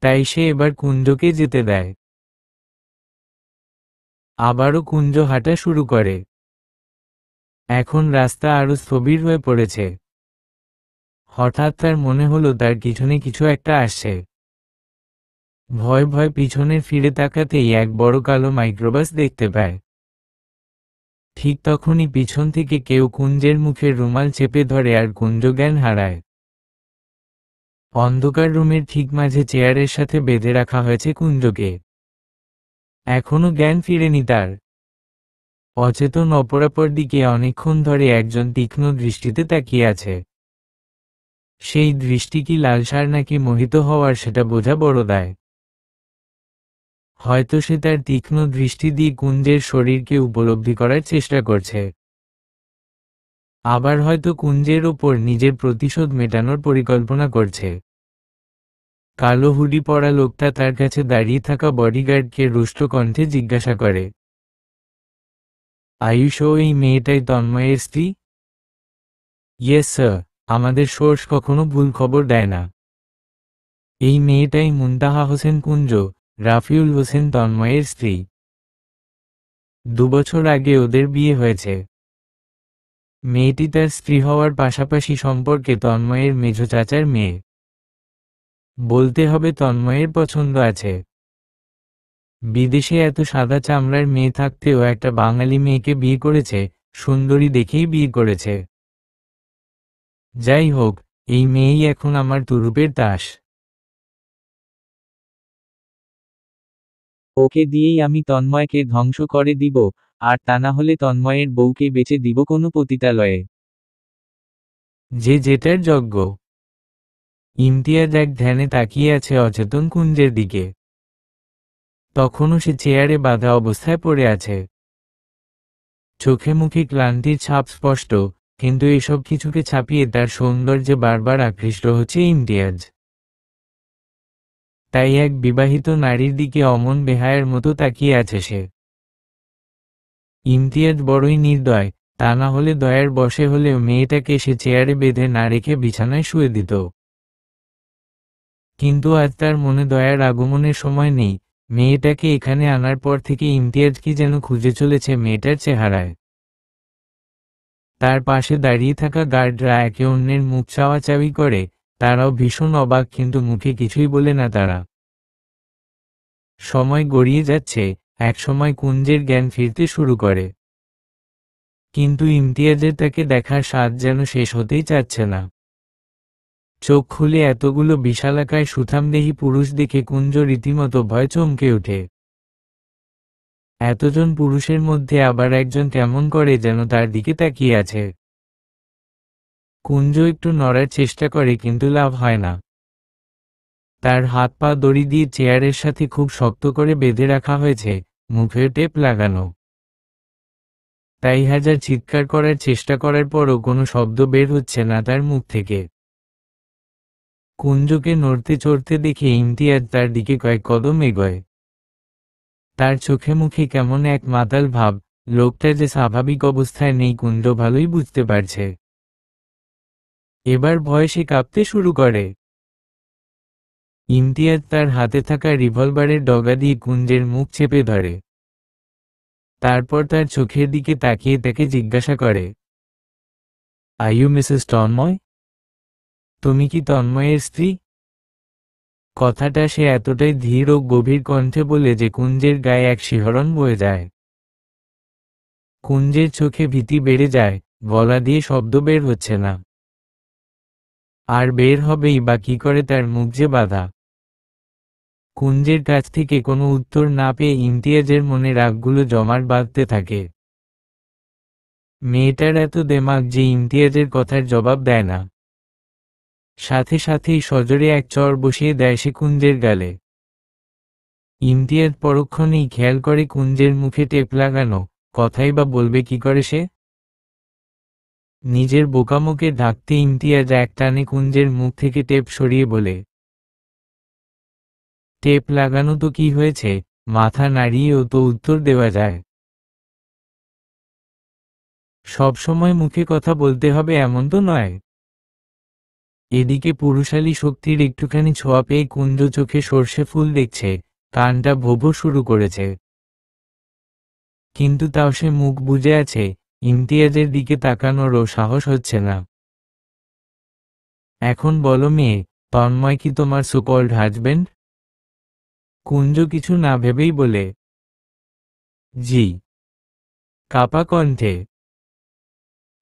[SPEAKER 1] তাই সে এবার কুঞ্জকে যেতে দেয়। আবারও কুঞ্জ হাঁটা শুরু করে। এখন রাস্তা আরো স্থবির হয়ে পড়েছে। হঠাৎ তার মনে হলো তার পিছনে কিছু একটা আসছে। ভয় ভয় পিছনে ফিরে তাকাতেই এক বড় কালো মাইক্রোবাস দেখতে পায়। ঠিক তখনই পিছন থেকে কেউ কুঞ্জের মুখের রুমাল চেপে ধরে আর কুঞ্জ জ্ঞান হারায়। অন্ধকার রুমের ঠিক মাঝে চেয়ারের সাথে বেঁধে রাখা হয়েছে কুঞ্জকে। এখনো জ্ঞান ফিরেনি তার। অচেতন অপরাপর দিকে অনেকক্ষণ ধরে একজন তীক্ষ্ণ দৃষ্টিতে তাকিয়ে আছে। সেই দৃষ্টি কি লালসার নাকি মোহিত হওয়ার সেটা বোঝা বড় দায়। হয়তো সে তার তীক্ষ্ণ দৃষ্টি দিয়ে কুঞ্জের শরীরকে উপলব্ধি করার চেষ্টা করছে। আবার হয়তো কুঞ্জের ওপর নিজের প্রতিশোধ মেটানোর পরিকল্পনা করছে। কালো হুডি পরা লোকটা তার কাছে দাঁড়িয়ে থাকা বডিগার্ডকে রুষ্ট কণ্ঠে জিজ্ঞাসা করে, আয়ুষ, এই মেয়েটাই তন্ময়ের স্ত্রী? ইয়েস স্যার, আমাদের সোর্স কখনো ভুল খবর দেয় না। এই মেয়েটাই মুনতাহা হোসেন কুঞ্জ, রাফিউল হোসেন তন্ময়ের স্ত্রী। 2 বছর আগে ওদের বিয়ে হয়েছে। মেয়েটি তার স্ত্রী হওয়ার পাশাপাশি সম্পর্কে তন্ময়ের মেঝো চাচার মেয়ে। বলতে হবে তন্ময়ের পছন্দ আছে। বিদেশে এত সাদা চামড়ার মেয়ে থাকতেও একটা বাঙালি মেয়েকে বিয়ে করেছে, সুন্দরী দেখেই বিয়ে করেছে। যাই হোক, এই মেয়েই এখন আমার তুরুপের তাস।
[SPEAKER 2] ওকে দিয়েই আমি তন্ময়কে ধ্বংস করে দিব, আর তা না হলে তন্ময়ের বউকে বেচে দিব কোনো পতিতালয়ে।
[SPEAKER 1] যে যেটার যোগ্য। ইমতিয়াজ এক ধ্যানে তাকিয়ে আছে অচেতন কুঞ্জের দিকে। তখনও সে চেয়ারে বাঁধা অবস্থায় পড়ে আছে। চোখে মুখে ক্লান্তির ছাপ স্পষ্ট, কিন্তু এসব কিছুকে ছাপিয়ে তার সৌন্দর্যে বারবার আকৃষ্ট হচ্ছে ইমতিয়াজ। তাই এক বিবাহিত নারীর দিকে অমন বেহায়ের মতো তাকিয়ে আছে সে। ইমতিয়াজ বড়ই নির্দয়, তা না হলে দয়ার বশে হলেও মেয়েটাকে সে চেয়ারে বেঁধে না রেখে বিছানায় শুয়ে দিত। কিন্তু আজ তার মনে দয়ার আগমনের সময় নেই। মেয়েটাকে এখানে আনার পর থেকে ইমতিয়াজ কি যেন খুঁজে চলেছে মেয়েটার চেহারায়। তার পাশে দাঁড়িয়ে থাকা গার্ডরা একে অন্যের মুখ চাওয়াচাওয়ি করে, তারাও ভীষণ অবাক, কিন্তু মুখে কিছুই বলে না তারা। সময় গড়িয়ে যাচ্ছে, একসময় কুঞ্জের জ্ঞান ফিরতে শুরু করে। কিন্তু ইমতিয়াজের তাকে দেখার স্বাদ যেন শেষ হতেই চাচ্ছে না। চোখ খুলে এতগুলো বিশালাকায় সুঠামদেহী পুরুষ দেখে কুঞ্জ রীতিমতো ভয় চমকে ওঠে। এতজন পুরুষের মধ্যে আবার একজন কেমন করে যেন তার দিকে তাকিয়ে আছে। কুঞ্জ একটু নড়ার চেষ্টা করে, কিন্তু লাভ হয় না। তার হাত পা দড়ি দিয়ে চেয়ারের সাথে খুব শক্ত করে বেঁধে রাখা হয়েছে, মুখে টেপ লাগানো। তাই হাজার চিৎকার করার চেষ্টা করার পরও কোনো শব্দ বের হচ্ছে না তার মুখ থেকে। কুঞ্জকে নড়তে চড়তে দেখে ইমতিয়াজ তার দিকে কয়েক কদম এগোয়। তার চোখে মুখে কেমন এক মাতাল ভাব, লোকটা যে স্বাভাবিক অবস্থায় নেই কুঞ্জ ভালোই বুঝতে পারছে। এবার ভয়ে সে কাঁপতে শুরু করে। ইমতিয়াজ তার হাতে থাকা রিভলভারের ডগা দিয়ে কুঞ্জের মুখ চেপে ধরে। তারপর তার চোখের দিকে তাকিয়ে তাকে জিজ্ঞাসা করে, আর ইউ মিসেস তন্ময়? তুমি কি তন্ময়ের স্ত্রী? কথাটা সে এতটাই ধীর ও গভীর কণ্ঠে বলে যে কুঞ্জের গায়ে এক শিহরণ বয়ে যায়। কুঞ্জের চোখে ভীতি বেড়ে যায়, গলা দিয়ে শব্দ বের হচ্ছে না। আর বের হবেই বা কি করে, তার মুখ যে বাঁধা। কুঞ্জের কাছ থেকে কোনো উত্তর না পেয়ে ইমতিয়াজের মনে রাগগুলো জমাট বাঁধতে থাকে। মেয়েটার এত দেমাগ যে ইমতিয়াজের কথার জবাব দেয় না। সাথে সাথেই সজোরে এক চড় বসিয়ে দেয় সে কুঞ্জের গালে। ইমতিয়াজ পরক্ষণেই খেয়াল করে কুঞ্জের মুখে টেপ লাগানো, কথাই বা বলবে কি করে সে। নিজের বোকামোকে ঢাকতে ইমতিয়াজ এক টানে কুঞ্জের মুখ থেকে টেপ সরিয়ে বলে, টেপ লাগানো তো কি হয়েছে, মাথা নাড়িয়েও তো উত্তর দেওয়া যায়। সব সময় মুখে কথা বলতে হবে এমন তো নয়। এদিকে পুরুষালী শক্তির একটুখানি ছোঁয়া পেয়ে কুঞ্জ চোখে সর্ষে ফুল দেখছে, কানটা ভোভো শুরু করেছে। কিন্তু তাও সে মুখ বুজে আছে, ইমতিয়াজের দিকে তাকানোরও সাহস হচ্ছে না। এখন বলো মেয়ে, তন্ময় কি তোমার সুকল্ড হাজবেন্ড? কুঞ্জ কিছু না ভেবেই বলে, জি। কাপা কণ্ঠে।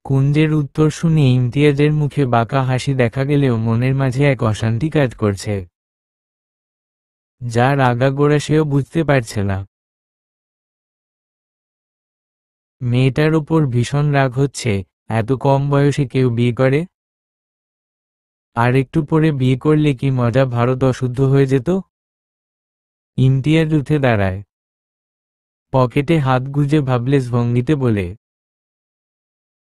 [SPEAKER 1] কুঞ্জের উত্তর শুনে ইমতিয়াজের মুখে বাঁকা হাসি দেখা গেলেও মনের মাঝে এক অশান্তি কাজ করছে, যার আগাগোড়া সেও বুঝতে পারছে না। মেয়েটার ওপর ভীষণ রাগ হচ্ছে, এত কম বয়সে কেউ বিয়ে করে? আর একটু পরে বিয়ে করলে কি মজা ভারত অশুদ্ধ হয়ে যেত? ইমতিয়াজ উঠে দাঁড়ায়, পকেটে হাত গুজে ভাবলেস ভঙ্গিতে বলে,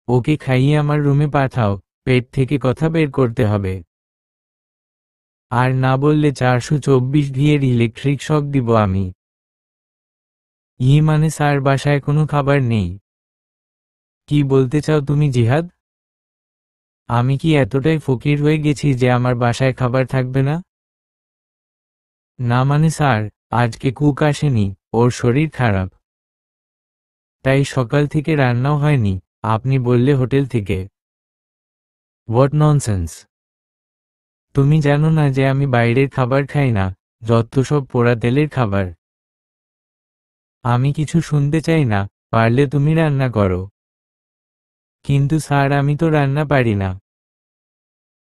[SPEAKER 1] ওকে খাইয়ে আমার রুমে পাঠাও, পেট থেকে কথা বের করতে হবে। আর না বললে 424 ভিয়ের ইলেকট্রিক শক দিব আমি। মানে স্যার বাসায় কোনো খাবার নেই? কি বলতে চাও তুমি জিহাদ? আমি কি এতটাই ফকির হয়ে গেছি যে আমার বাসায় খাবার থাকবে না? না মানে স্যার, আজকে কুক আসেনি, ওর শরীর খারাপ। তাই সকাল থেকে রান্নাও হয়নি, আপনি বললে হোটেল থেকে। What nonsense! তুমি জানো না যে আমি বাইরের খাবার খাই না, যত সব পোড়া তেলের খাবার। আমি কিছু শুনতে চাই না, পারলে তুমি রান্না করো। কিন্তু স্যার আমি তো রান্না পারি না।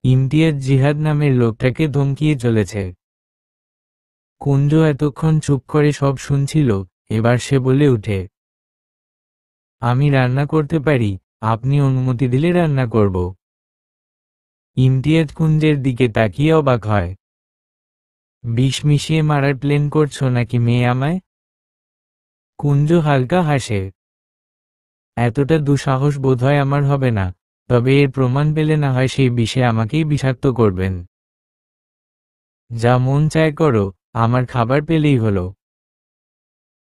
[SPEAKER 1] ইমতিয়াজ জিহাদ নামের লোকটাকে ধমকিয়ে চলেছে। কুঞ্জ এতক্ষণ চুপ করে সব শুনছিল, এবার সে বলে উঠে, আমি রান্না করতে পারি, আপনি অনুমতি দিলে রান্না করব। ইমতিয়াজ কুঞ্জের দিকে তাকিয়ে অবাক হয়। বিষ মিশিয়ে মারার প্ল্যান করছো নাকি মেয়ে আমায়? কুঞ্জ হালকা হাসে। এতটা দুঃসাহস বোধহয় আমার হবে না, তবে এর প্রমাণ পেলে না হয় সেই বিষে আমাকেই বিষাক্ত করবেন। যা মন চায় করো, আমার খাবার পেলেই হলো।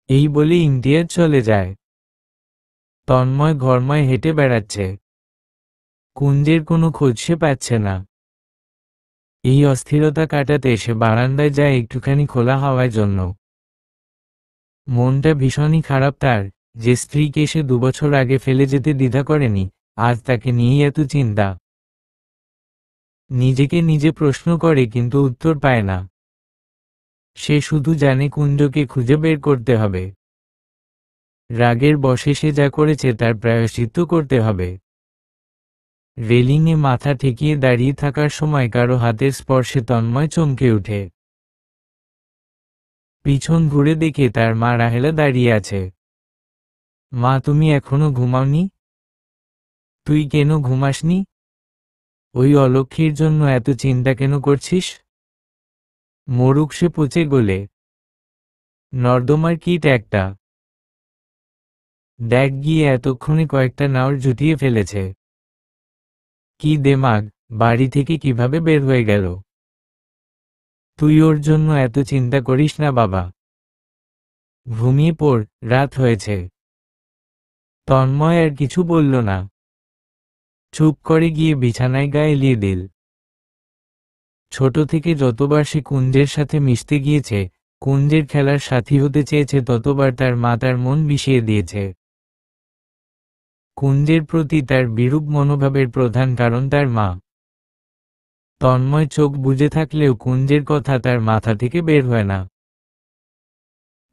[SPEAKER 1] এই বলে ইমতিয়াজ চলে যায়। তন্ময় ঘরময় হেঁটে বেড়াচ্ছে। কুঞ্জের কোনো খোঁজ সে পাচ্ছে না। এই অস্থিরতা কাটাতে সে বারান্দায় যায় একটুখানি খোলা হাওয়ার জন্য। মনটা ভীষণই খারাপ তার, যে স্ত্রীকে সে 2 বছর আগে ফেলে যেতে দ্বিধা করেনি, আজ তাকে নিয়েই এত চিন্তা। নিজেকে নিজে প্রশ্ন করে কিন্তু উত্তর পায় না। সে শুধু জানে কুঞ্জকে খুঁজে বের করতে হবে। রাগের বশে সে যা করেছে তার প্রায়শ্চিত্ত করতে হবে। রেলিংয়ে মাথা ঠেকিয়ে দাঁড়িয়ে থাকার সময় কারো হাতের স্পর্শে তন্ময় চমকে ওঠে। পিছন ঘুরে দেখে তার মা রাহেলা দাঁড়িয়ে আছে। মা তুমি এখনো ঘুমাওনি? তুই কেন ঘুমাসনি? ওই অলক্ষীর জন্য এত চিন্তা কেন করছিস? মরুক সে পচে গলে। নর্দমার কীট একটা। দেখ গিয়ে এতক্ষণে কয়েকটা নাওর জুটিয়ে ফেলেছে। কি দেমাগ, বাড়ি থেকে কিভাবে বের হয়ে গেল? তুই ওর জন্য এত চিন্তা করিস না বাবা। ঘুমিয়ে পড়, রাত হয়েছে। তন্ময় আর কিছু বলল না। চুপ করে গিয়ে বিছানায় গা এলিয়ে দিল। ছোট থেকে যতবার সে কুঞ্জের সাথে মিশতে গিয়েছে, কুঞ্জের খেলার সাথী হতে চেয়েছে, ততবার তার মা তার মন বিষিয়ে দিয়েছে। কুঞ্জের প্রতি তার বিরূপ মনোভাবের প্রধান কারণ তার মা। তন্ময় চোখ বুজে থাকলেও কুঞ্জের কথা তার মাথা থেকে বের হয় না।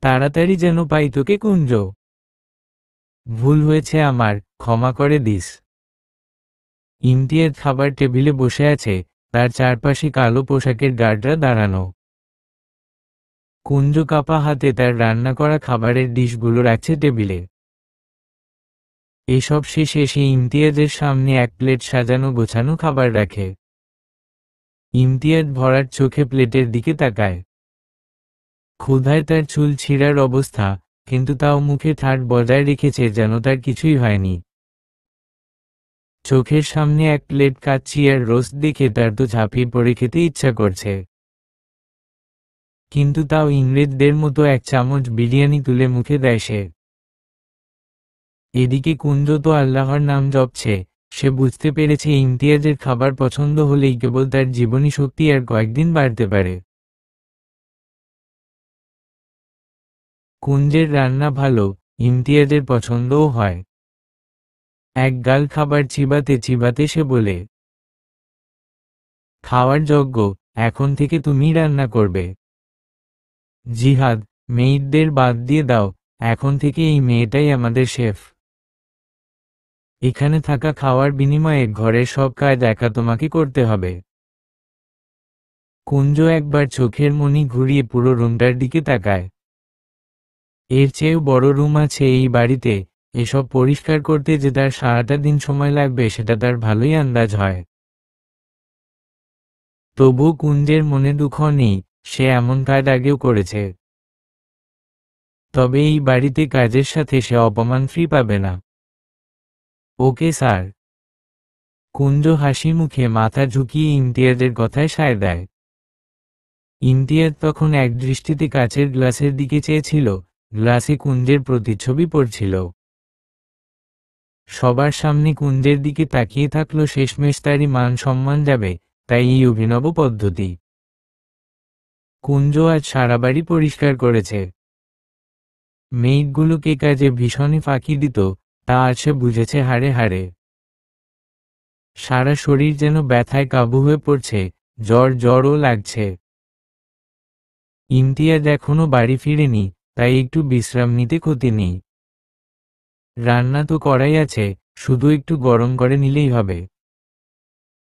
[SPEAKER 1] তাড়াতাড়ি যেন পাই তোকে কুঞ্জ। ভুল হয়েছে আমার, ক্ষমা করে দিস। ইমতিয়াজ খাবার টেবিলে বসে আছে, তার চারপাশে কালো পোশাকের গার্ডরা দাঁড়ানো। কুঞ্জ কাপা হাতে তার রান্না করা খাবারের ডিশগুলো রাখছে টেবিলে। এসব শেষে সে ইমতিয়াজের সামনে এক প্লেট সাজানো গোছানো খাবার রাখে। ইমতিয়াজ ভরাট চোখে প্লেটের দিকে তাকায়। ক্ষুধায় তার চুল ছিঁড়ার অবস্থা, কিন্তু তাও মুখে ঠাট বজায় রেখেছে যেন তার কিছুই হয়নি। চোখের সামনে এক প্লেট কাচ্চি আর রোস্ট দেখে তার তো ঝাঁপিয়ে পড়ে খেতে ইচ্ছা করছে। কিন্তু তাও ইংরেজদের মতো এক চামচ বিরিয়ানি তুলে মুখে দেয় সে। এদিকে কুঞ্জ তো আল্লাহর নাম জপছে, সে বুঝতে পেরেছে ইমতিয়াজের খাবার পছন্দ হলেই কেবল তার জীবনী শক্তি আর কয়েকদিন বাড়তে পারে। কুঞ্জের রান্না ভালো, ইমতিয়াজের পছন্দও হয়। এক গাল খাবার চিবাতে চিবাতে সে বলে, খাওয়ার যোগ্য, এখন থেকে তুমি রান্না করবে। জিহাদ, মেয়েদের বাদ দিয়ে দাও, এখন থেকে এই মেয়েটাই আমাদের শেফ। এখানে থাকা খাওয়ার বিনিময়ে ঘরের সব কাজ একা তোমাকে করতে হবে। কুঞ্জ একবার চোখের মনি ঘুরিয়ে পুরো রুমটার দিকে তাকায়। এর চেয়েও বড় রুম আছে এই বাড়িতে, এসব পরিষ্কার করতে যে তার সারাটা দিন সময় লাগবে সেটা তার ভালোই আন্দাজ হয়। তবু কুঞ্জের মনে দুঃখ নেই, সে এমন কাজ আগেও করেছে। তবে এই বাড়িতে কাজের সাথে সে অপমান ফ্রি পাবে না। Okay sir. কুঞ্জ হাসি মুখে মাথা ঝুঁকিয়ে ইমতিয়াজের কথায় সায় দেয়। ইমতিয়াজ তখন এক দৃষ্টিতে কাচের গ্লাসের দিকে চেয়েছিল, গ্লাসে কুঞ্জের প্রতিচ্ছবি পড়ছিল। সবার সামনে কুঞ্জের দিকে তাকিয়ে থাকলো, শেষমেশ তারই মান সম্মান যাবে, তাই এই অভিনব পদ্ধতি। কুঞ্জ আজ সারা বাড়ি পরিষ্কার করেছে। মেয়েগুলোকে কাজে ভীষণই ফাঁকি দিত, তা আজ সে বুঝেছে হাড়ে হাড়ে। সারা শরীর যেন ব্যথায় কাবু হয়ে পড়ছে, জ্বরও লাগছে। ইমতিয়াজ এখনো বাড়ি ফিরেনি, তাই একটু বিশ্রাম নিতে ক্ষতি নেই। রান্না তো করাই আছে, শুধু একটু গরম করে নিলেই হবে।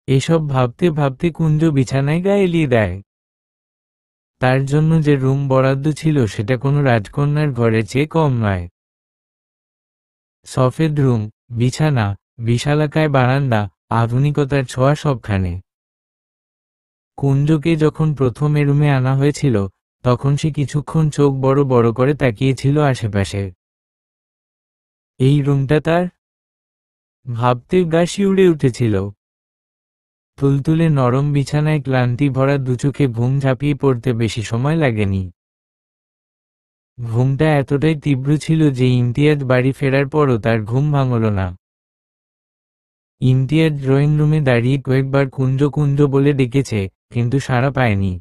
[SPEAKER 1] এসব ভাবতে ভাবতে কুঞ্জ বিছানায় গা এলিয়ে দেয়। তার জন্য যে রুম বরাদ্দ ছিল সেটা কোনো রাজকন্যার ঘরের চেয়ে কম নয়। সফেদ রুম, বিছানা, বিশালাকায় বারান্দা, আধুনিকতার ছোঁয়া সবখানে। কুঞ্জকে যখন প্রথম এ রুমে আনা হয়েছিল, তখন সে কিছুক্ষণ চোখ বড় বড় করে তাকিয়েছিল আশেপাশে। এই রুমটা তার? ভাবতে গা শিউরে উঠেছিল। তুলতুলে নরম বিছানায় ক্লান্তি ভরা দুচোখে ঘুম ঝাঁপিয়ে পড়তে বেশি সময় লাগেনি। ঘুমটা এতটাই তীব্র ছিল যে ইমতিয়াজ বাড়ি ফেরার পরও তার ঘুম ভাঙল না। ইমতিয়াজ ড্রয়িং রুমে দাঁড়িয়ে কয়েকবার কুঞ্জ কুঞ্জ বলে ডেকেছে, কিন্তু সাড়া পায়নি।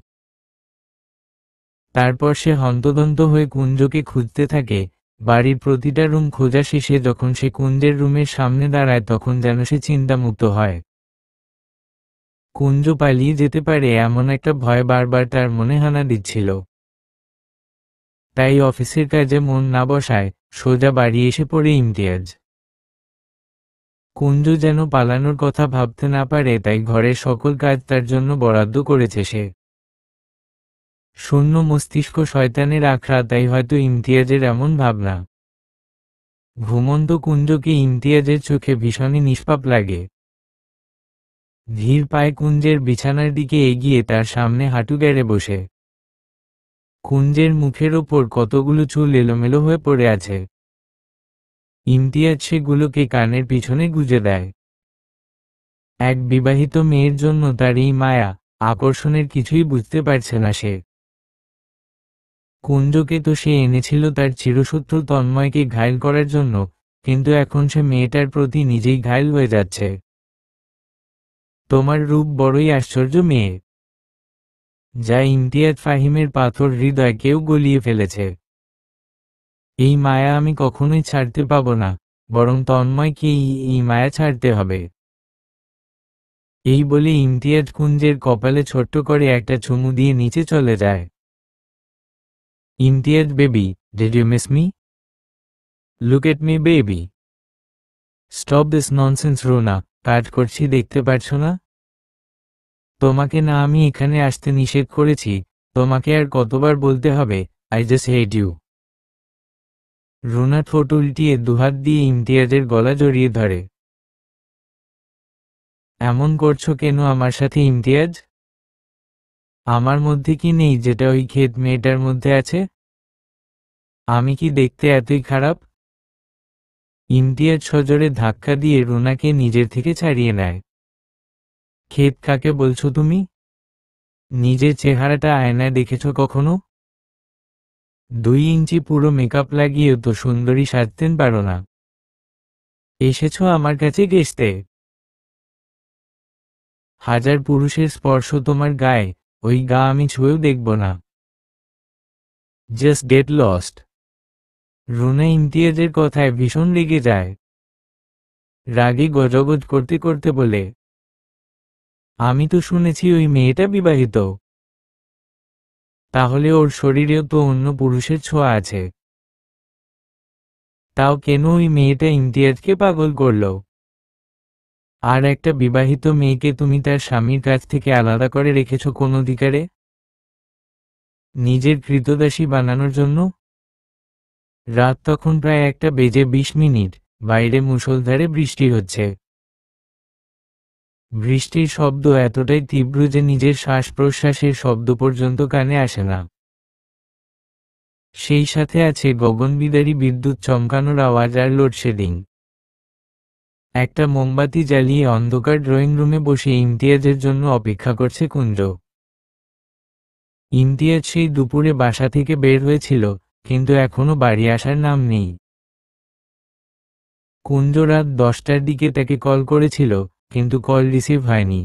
[SPEAKER 1] তারপর সে হন্তদন্ত হয়ে কুঞ্জকে খুঁজতে থাকে। বাড়ির প্রতিটা রুম খোঁজা শেষে যখন সে কুঞ্জের রুমের সামনে দাঁড়ায় তখন যেন সে চিন্তামুক্ত হয়। কুঞ্জ পালিয়ে যেতে পারে এমন একটা ভয় বারবার তার মনে হানা দিচ্ছিল। তাই অফিসের কাজে মন না বসায় সোজা বাড়ি এসে পড়ে ইমতিয়াজ। কুঞ্জ যেন পালানোর কথা ভাবতে না পারে, তাই ঘরের সকল কাজ তার জন্য বরাদ্দ করেছে সে। শূন্য মস্তিষ্ক শয়তানের আখড়া, তাই হয়তো ইমতিয়াজের এমন ভাবনা। ঘুমন্ত কুঞ্জকে ইমতিয়াজের চোখে ভীষণই নিষ্পাপ লাগে। ধীর পায়ে কুঞ্জের বিছানার দিকে এগিয়ে তার সামনে হাঁটু গেড়ে বসে। কুঞ্জের মুখের ওপর কতগুলো চুল এলোমেলো হয়ে পড়ে আছে। ইমতিয়াজ সেগুলোকে কানের পিছনে গুজে দেয়। এক বিবাহিত মেয়ের জন্য তার এই মায়া, আকর্ষণের কিছুই বুঝতে পারছে না সে। কুঞ্জকে তো সে এনেছিল তার চিরশত্রু তন্ময়কে ঘায়েল করার জন্য, কিন্তু এখন সে মেয়েটার প্রতি নিজেই ঘায়েল হয়ে যাচ্ছে। তোমার রূপ বড়ই আশ্চর্য মেয়ে, যা ইমতিয়াজ ফাহিমের পাথর হৃদয় কেউ গলিয়ে ফেলেছে। এই মায়া আমি কখনোই ছাড়তে পাবো না, বরং তন্ময়কে এই মায়া ছাড়তে হবে। এই বলে ইমতিয়াজ কুঞ্জের কপালে ছোট্ট করে একটা চুমু দিয়ে নিচে চলে যায়। Imtiaz, baby, did you miss me? Look at me baby. Stop this nonsense Runa, কাজ করছি দেখতে পারছো না? তোমাকে না আমি এখানে আসতে নিষেধ করেছি, তোমাকে আর কতবার বলতে হবে I just hate you. Runa ঠোঁট উল্টিয়ে দুহাত দিয়ে ইমতিয়াজের গলা জড়িয়ে ধরে। এমন করছো কেন আমার সাথে ইমতিয়াজ? আমার মধ্যে কি নেই যেটা ওই ক্ষেত মেয়েটার মধ্যে আছে? আমি কি দেখতে এতই খারাপ? ইমতিয়াজ সজোরে ধাক্কা দিয়ে রুনাকে নিজের থেকে ছাড়িয়ে নেয়। ক্ষেত কাকে বলছো তুমি? নিজের চেহারাটা আয়নায় দেখেছো কখনো? 2 ইঞ্চি পুরো মেকআপ লাগিয়েও তো সুন্দরী সাজতেন পারো না। এসেছো আমার কাছে ঘেঁষতে? হাজার পুরুষের স্পর্শ তোমার গায়ে, ওই গা আমি ছুঁয়েও দেখব না। Just get lost. রুনা ইমতিয়াজের কথায় ভীষণ রেগে যায়। রাগে গজগজ করতে করতে বলে, আমি তো শুনেছি ওই মেয়েটা বিবাহিত। তাহলে ওর শরীরেও তো অন্য পুরুষের ছোঁয়া আছে। তাও কেন ওই মেয়েটা ইমতিয়াজকে পাগল করলো? আর একটা বিবাহিত মেয়েকে তুমি তার স্বামীর কাছ থেকে আলাদা করে রেখেছ কোন অধিকারে? নিজের কৃতদাসী বানানোর জন্য? রাত তখন প্রায় 1:20 বাইরে মুষলধারে বৃষ্টি হচ্ছে। বৃষ্টির শব্দ এতটাই তীব্র যে নিজের শ্বাস প্রশ্বাসের শব্দ পর্যন্ত কানে আসে না। সেই সাথে আছে গগনবিদারী বিদ্যুৎ চমকানোর আওয়াজ আর লোডশেডিং। একটা মোমবাতি জ্বালিয়ে অন্ধকার ড্রয়িং রুমে বসে ইমতিয়াজের জন্য অপেক্ষা করছে কুঞ্জ। ইমতিয়াজ সেই দুপুরে বাসা থেকে বের হয়েছিল, কিন্তু এখনো বাড়ি আসার নাম নেই। কুঞ্জ রাত 10টার দিকে তাকে কল করেছিল, কিন্তু কল রিসিভ হয়নি।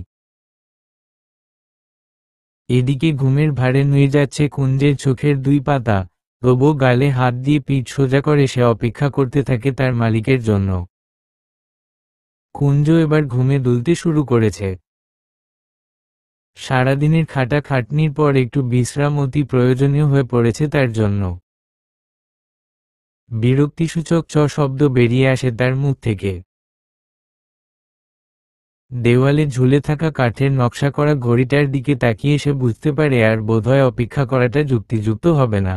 [SPEAKER 1] এদিকে ঘুমের ভারে নুয়ে যাচ্ছে কুঞ্জের চোখের 2 পাতা, তবুও গালে হাত দিয়ে পিঠ সোজা করে সে অপেক্ষা করতে থাকে তার মালিকের জন্য। কুঞ্জ এবার ঘুমে দুলতে শুরু করেছে। সারাদিনের খাটাখাটনির পর একটু বিশ্রাম অতি প্রয়োজনীয় হয়ে পড়েছে তার জন্য। বিরক্তিসূচক চ শব্দ বেরিয়ে আসে তার মুখ থেকে। দেওয়ালে ঝুলে থাকা কাঠের নকশা করা ঘড়িটার দিকে তাকিয়ে সে বুঝতে পারে আর বোধহয় অপেক্ষা করাটা যুক্তিযুক্ত হবে না।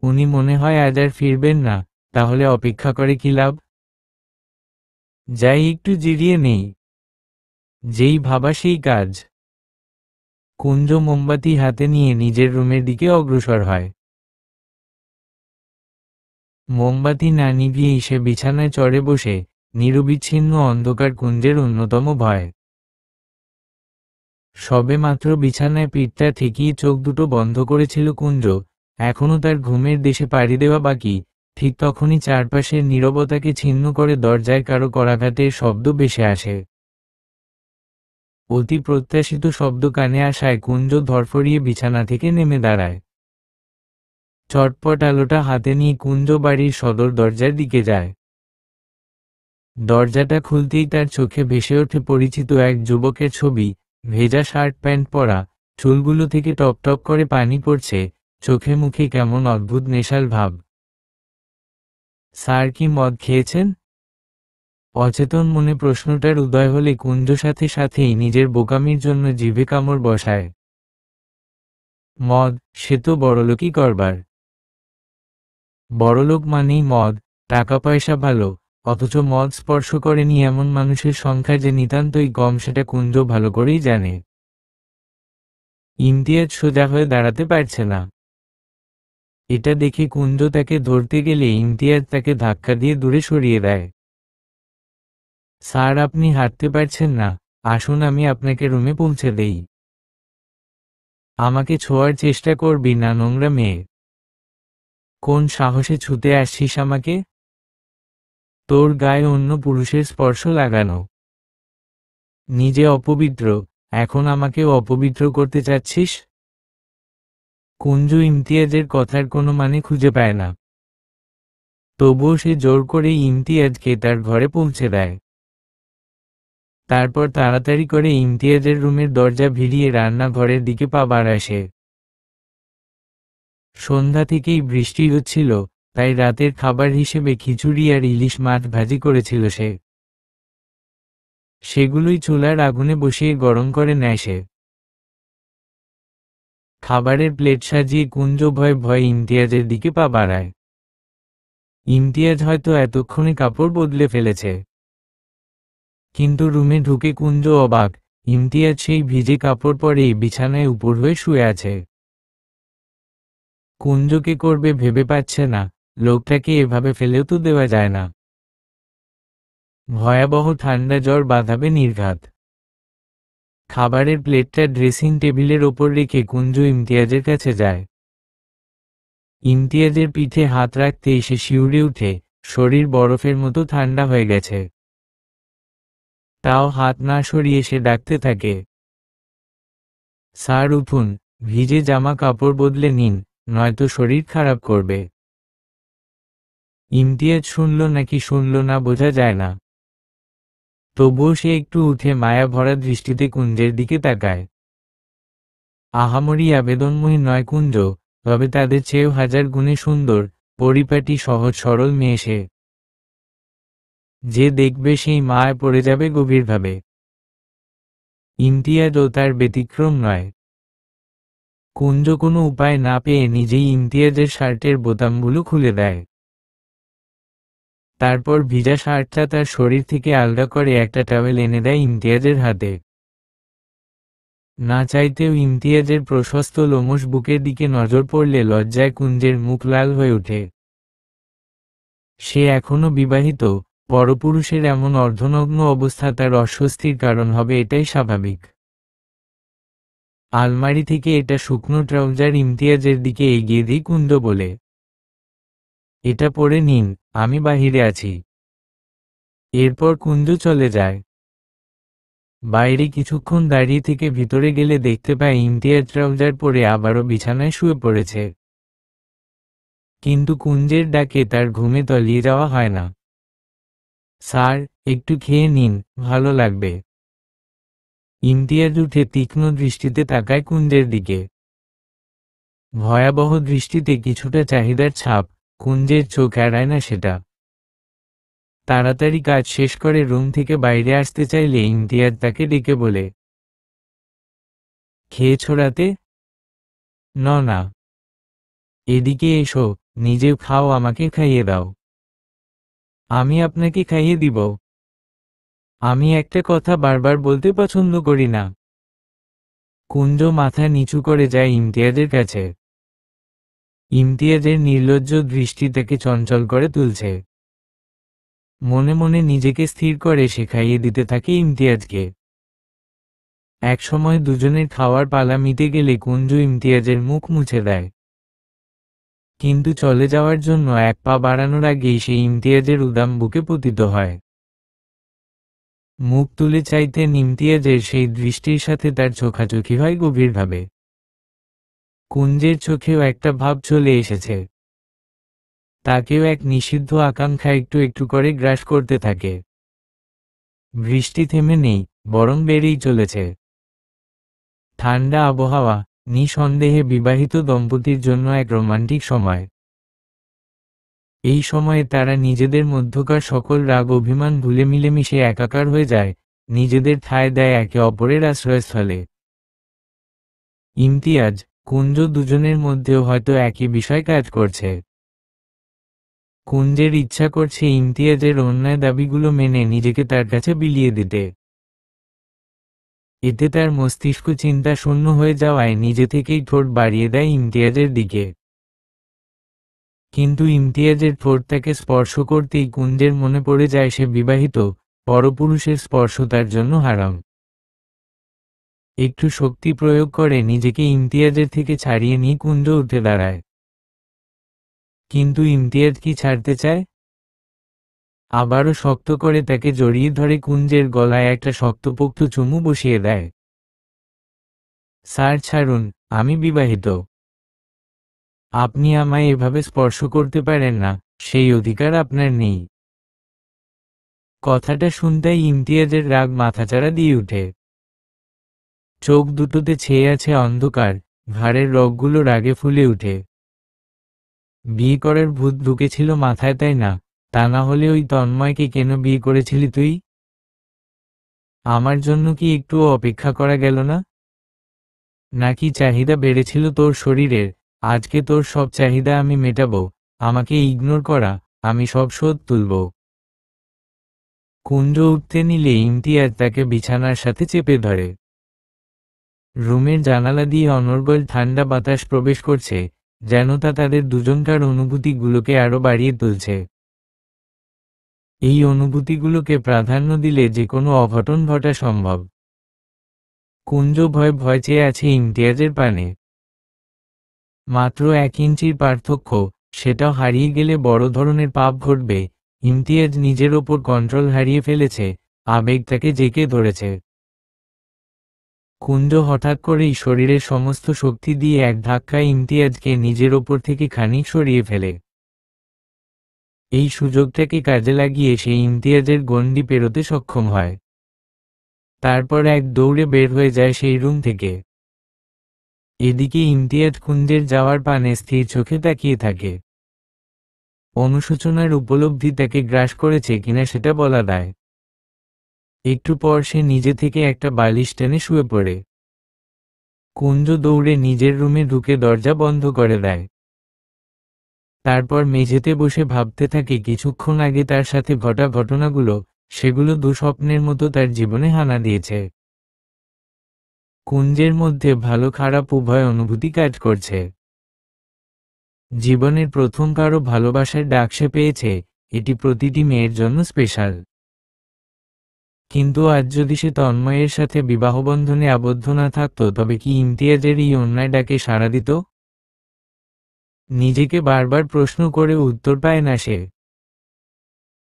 [SPEAKER 1] উনি মনে হয় আজ আর ফিরবেন না, তাহলে অপেক্ষা করে কি লাভ? যাই একটু জিরিয়ে নেই। যেই ভাবা সেই কাজ। কুঞ্জ মোমবাতি হাতে নিয়ে নিজের রুমের দিকে অগ্রসর হয়। মোমবাতি না নিভিয়েই সে বিছানায় চড়ে বসে, নিরবিচ্ছিন্ন অন্ধকার কুঞ্জের অন্যতম ভয়। সবে মাত্র বিছানায় পিঠটা ঠেকিয়ে চোখ দুটো বন্ধ করেছিল কুঞ্জ, এখনো তার ঘুমের দেশে পাড়ি দেওয়া বাকি। ঠিক তখনই চারপাশের নীরবতাকে ছিন্ন করে দরজায় কারো করাঘাতের শব্দ ভেসে আসে। অতি প্রত্যাশিত শব্দ কানে আসায় কুঞ্জ ধরফরিয়ে বিছানা থেকে নেমে দাঁড়ায়। চটপট আলোটা হাতে নিয়ে কুঞ্জ বাড়ির সদর দরজার দিকে যায়। দরজাটা খুলতেই তার চোখে ভেসে ওঠে পরিচিত এক যুবকের ছবি, ভেজা শার্ট প্যান্ট পরা, চুলগুলো থেকে টপ টপ করে পানি পড়ছে, চোখে মুখে কেমন অদ্ভুত নেশাল ভাব। স্যার কি মদ খেয়েছেন? অচেতন মনে প্রশ্নটার উদয় হলে কুঞ্জ সাথে সাথেই নিজের বোকামির জন্য জিভে কামড় বসায়। মদ, সে তো বড়লোকই করবার। বড়লোক মানেই মদ, টাকা পয়সা ভালো, অথচ মদ স্পর্শ করেনি এমন মানুষের সংখ্যা যে নিতান্তই কম সেটা কুঞ্জ ভালো করেই জানে। ইমতিয়াজ সোজা হয়ে দাঁড়াতে পারছে না। এটা দেখে কুঞ্জ তাকে ধরতে গেলে ইমতিয়াজ তাকে ধাক্কা দিয়ে দূরে সরিয়ে দেয়। স্যার, আপনি হাঁটতে পারছেন না, আসুন আমি আপনাকে রুমে পৌঁছে দেই। আমাকে ছোঁয়ার চেষ্টা করবি না নোংরা মেয়ে। কোন সাহসে ছুতে আসছিস আমাকে? তোর গায়ে অন্য পুরুষের স্পর্শ লাগানো। নিজে অপবিত্র, এখন আমাকেও অপবিত্র করতে চাচ্ছিস? কুঞ্জ ইমতিয়াজের কথার কোনো মানে খুঁজে পায় না। তবুও সে জোর করে ইমতিয়াজকে তার ঘরে পৌঁছে দেয়। তারপর তাড়াতাড়ি করে ইমতিয়াজের রুমের দরজা ভিড়িয়ে রান্নাঘরের দিকে পা বাড়ায় সে। সন্ধ্যা থেকেই বৃষ্টি হচ্ছিল, তাই রাতের খাবার হিসেবে খিচুড়ি আর ইলিশ মাছ ভাজি করেছিল সে। সেগুলোই চুলার আগুনে বসিয়ে গরম করে নেয় সে। খাবারের প্লেট সাজিয়ে কুঞ্জ ভয়ে ভয়ে ইমতিয়াজের দিকে পা বাড়ায়। ইমতিয়াজ হয়তো এতক্ষণে কাপড় বদলে ফেলেছে, কিন্তু রুমে ঢুকে কুঞ্জ অবাক। ইমতিয়াজ সেই ভিজে কাপড় পরেই বিছানায় উপর হয়ে শুয়ে আছে। কুঞ্জকে করবে ভেবে পাচ্ছে না, লোকটাকে এভাবে ফেলেও তো দেওয়া যায় না। ভয়াবহ ঠান্ডা জ্বর বাঁধাবে নির্ঘাত। খাবারের প্লেটটা ড্রেসিং টেবিলের ওপর রেখে কুঞ্জ ইমতিয়াজের কাছে যায়। ইমতিয়াজের পিঠে হাত রাখতেই সে শিউরে উঠে, শরীর বরফের মতো ঠান্ডা হয়ে গেছে। তাও হাত না সরিয়ে সে ডাকতে থাকে, স্যার উঠুন, ভিজে জামা কাপড় বদলে নিন, নয়তো শরীর খারাপ করবে। ইমতিয়াজ শুনল নাকি শুনল না বোঝা যায় না। তবুও সে একটু উঠে মায়া ভরা দৃষ্টিতে কুঞ্জের দিকে তাকায়। আহামরি আবেদনময়ী নয় কুঞ্জ, তবে তাদের চেয়েও হাজার গুণে সুন্দর, পরিপাটি সহজ সরল মেয়ে সে। যে দেখবে সেই মায় পড়ে যাবে গভীরভাবে। ইমতিয়াজও তার ব্যতিক্রম নয়। কুঞ্জ কোনো উপায় না পেয়ে নিজেই ইমতিয়াজের শার্টের বোতামগুলো খুলে দেয়। তারপর ভিজা শার্টটা তার শরীর থেকে আলাদা করে একটা টাওয়েল এনে দেয় ইমতিয়াজের হাতে। না চাইতেও ইমতিয়াজের প্রশস্ত লোমশ বুকের দিকে নজর পড়লে লজ্জায় কুঞ্জের মুখ লাল হয়ে ওঠে। সে এখনো বিবাহিত, পরপুরুষের এমন অর্ধনগ্ন অবস্থা তার অস্বস্তির কারণ হবে, এটাই স্বাভাবিক। আলমারি থেকে এটা শুকনো ট্রাউজার ইমতিয়াজের দিকে এগিয়ে দিই কুঞ্জ বলে, এটা পরে নিন, আমি বাহিরে আছি। এরপর কুঞ্জ চলে যায়। বাইরে কিছুক্ষণ দাঁড়িয়ে থেকে ভিতরে গেলে দেখতে পায় ইমতিয়াজ ট্রাউজার পরে আবারও বিছানায় শুয়ে পড়েছে। কিন্তু কুঞ্জের ডাকে তার ঘুমে তলিয়ে যাওয়া হয় না। স্যার, একটু খেয়ে নিন, ভালো লাগবে। ইমতিয়াজ উঠে তীক্ষ্ণ দৃষ্টিতে তাকায় কুঞ্জের দিকে। ভয়াবহ দৃষ্টিতে কিছুটা চাহিদার ছাপ, কুঞ্জের চোখ এড়ায় না সেটা। তাড়াতাড়ি কাজ শেষ করে রুম থেকে বাইরে আসতে চাইলে ইমতিয়াজ তাকে ডেকে বলে, খেয়েছ রাতে? না, এদিকে এসো, নিজেও খাও, আমাকে খাইয়ে দাও। আমি আপনাকে খাইয়ে দিব। আমি একটা কথা বারবার বলতে পছন্দ করি না। কুঞ্জ মাথা নিচু করে যায় ইমতিয়াজের কাছে। ইমতিয়াজের নির্লজ্জ দৃষ্টি তাকে চঞ্চল করে তুলছে। মনে মনে নিজেকে স্থির করে সে খাইয়ে দিতে থাকে ইমতিয়াজকে। একসময় দুজনের খাওয়ার পালা মিটে গেলে কুঞ্জ ইমতিয়াজের মুখ মুছে দেয়। কিন্তু চলে যাওয়ার জন্য এক পা বাড়ানোর আগেই সে ইমতিয়াজের উদাম বুকে পতিত হয়। মুখ তুলে চাইতেন ইমতিয়াজের সেই দৃষ্টির সাথে তার চোখাচোখি হয় গভীরভাবে। কুঞ্জের চোখেও একটা ভাব চলে এসেছে। তাকেও এক নিষিদ্ধ আকাঙ্ক্ষা একটু একটু করে গ্রাস করতে থাকে। বৃষ্টি থেমে নেই, বরং বেড়েই চলেছে। ঠান্ডা আবহাওয়া, নিঃসন্দেহে বিবাহিত দম্পতির জন্য এক রোমান্টিক সময়। এই সময়ে তারা নিজেদের মধ্যকার সকল রাগ অভিমান ভুলে মিলেমিশে একাকার হয়ে যায়, নিজেদের ঠাঁই দেয় একে অপরের আশ্রয়স্থলে। ইমতিয়াজ, কুঞ্জ দুজনের মধ্যেও হয়তো একই বিষয় কাজ করছে। কুঞ্জের ইচ্ছা করছে ইমতিয়াজের অন্যায় দাবিগুলো মেনে নিজেকে তার কাছে বিলিয়ে দিতে। এতে তার মস্তিষ্ক চিন্তা শূন্য হয়ে যাওয়ায় নিজে থেকেই ঠোঁট বাড়িয়ে দেয় ইমতিয়াজের দিকে। কিন্তু ইমতিয়াজের ঠোঁট তাকে স্পর্শ করতেই কুঞ্জের মনে পড়ে যায় সে বিবাহিত, পরপুরুষের স্পর্শ তার জন্য হারাম। একটু শক্তি প্রয়োগ করে নিজেকে ইমতিয়াজের থেকে ছাড়িয়ে নিয়ে কুঞ্জ উঠে দাঁড়ায়। কিন্তু ইমতিয়াজ কি ছাড়তে চায়? আবারও শক্ত করে তাকে জড়িয়ে ধরে কুঞ্জের গলায় একটা শক্তপোক্ত চুমু বসিয়ে দেয়। স্যার ছাড়ুন, আমি বিবাহিত। আপনি আমায় এভাবে স্পর্শ করতে পারেন না, সেই অধিকার আপনার নেই। কথাটা শুনতেই ইমতিয়াজের রাগ মাথাচাড়া দিয়ে উঠে। চোখ দুটোতে ছেয়ে আছে অন্ধকার, ঘাড়ের রগগুলো রাগে ফুলে উঠে। বিয়ে করার ভূত ঢুকেছিল মাথায়, তাই না? তা না হলে ওই তন্ময়কে কেন বিয়ে করেছিলি তুই? আমার জন্য কি একটুও অপেক্ষা করা গেল না? নাকি চাহিদা বেড়েছিল তোর শরীরের? আজকে তোর সব চাহিদা আমি মেটাবো। আমাকে ইগনোর করা, আমি সব শোধ তুলব। কুঞ্জ উঠতে নিলে ইমতিয়াজ তাকে বিছানার সাথে চেপে ধরে। রুমের জানালা দিয়ে অনর্গল ঠান্ডা বাতাস প্রবেশ করছে, যেন তা তাদের দুজনকার অনুভূতিগুলোকে আরো বাড়িয়ে তুলছে। এই অনুভূতিগুলোকে প্রাধান্য দিলে যে কোনো অঘটন ঘটা সম্ভব। কুঞ্জ ভয় ভয় চেয়ে আছে ইমতিয়াজের পানে। মাত্র 1 ইঞ্চির পার্থক্য, সেটাও হারিয়ে গেলে বড় ধরনের পাপ ঘটবে। ইমতিয়াজ নিজের ওপর কন্ট্রোল হারিয়ে ফেলেছে, আবেগ তাকে জেঁকে ধরেছে। কুঞ্জ হঠাৎ করেই শরীরের সমস্ত শক্তি দিয়ে এক ধাক্কায় ইমতিয়াজকে নিজের ওপর থেকে খানিক সরিয়ে ফেলে। এই সুযোগটাকে কাজে লাগিয়ে সে ইমতিয়াজের গণ্ডি পেরোতে সক্ষম হয়। তারপর এক দৌড়ে বের হয়ে যায় সেই রুম থেকে। এদিকে ইমতিয়াজ কুঞ্জের যাওয়ার পানে স্থির চোখে তাকিয়ে থাকে। অনুশোচনার উপলব্ধি তাকে গ্রাস করেছে কিনা সেটা বলা দায়। একটু পর সে নিজে থেকে একটা বালিশ টেনে শুয়ে পড়ে। কুঞ্জ দৌড়ে নিজের রুমে ঢুকে দরজা বন্ধ করে দেয়। তারপর মেঝেতে বসে ভাবতে থাকে কিছুক্ষণ আগে তার সাথে ঘটা ঘটনাগুলো, সেগুলো দুঃস্বপ্নের মতো তার জীবনে হানা দিয়েছে। কুঞ্জের মধ্যে ভালো খারাপ উভয় অনুভূতি কাজ করছে। জীবনের প্রথম কারো ভালোবাসার ডাক সে পেয়েছে, এটি প্রতিটি মেয়ের জন্য স্পেশাল। কিন্তু আজ যদি সে তন্ময়ের সাথে বিবাহবন্ধনে আবদ্ধ না থাকত, তবে কি ইমতিয়াজের এই অন্যায় ডাকে সাড়া দিত? নিজেকে বারবার প্রশ্ন করে উত্তর পায় না সে।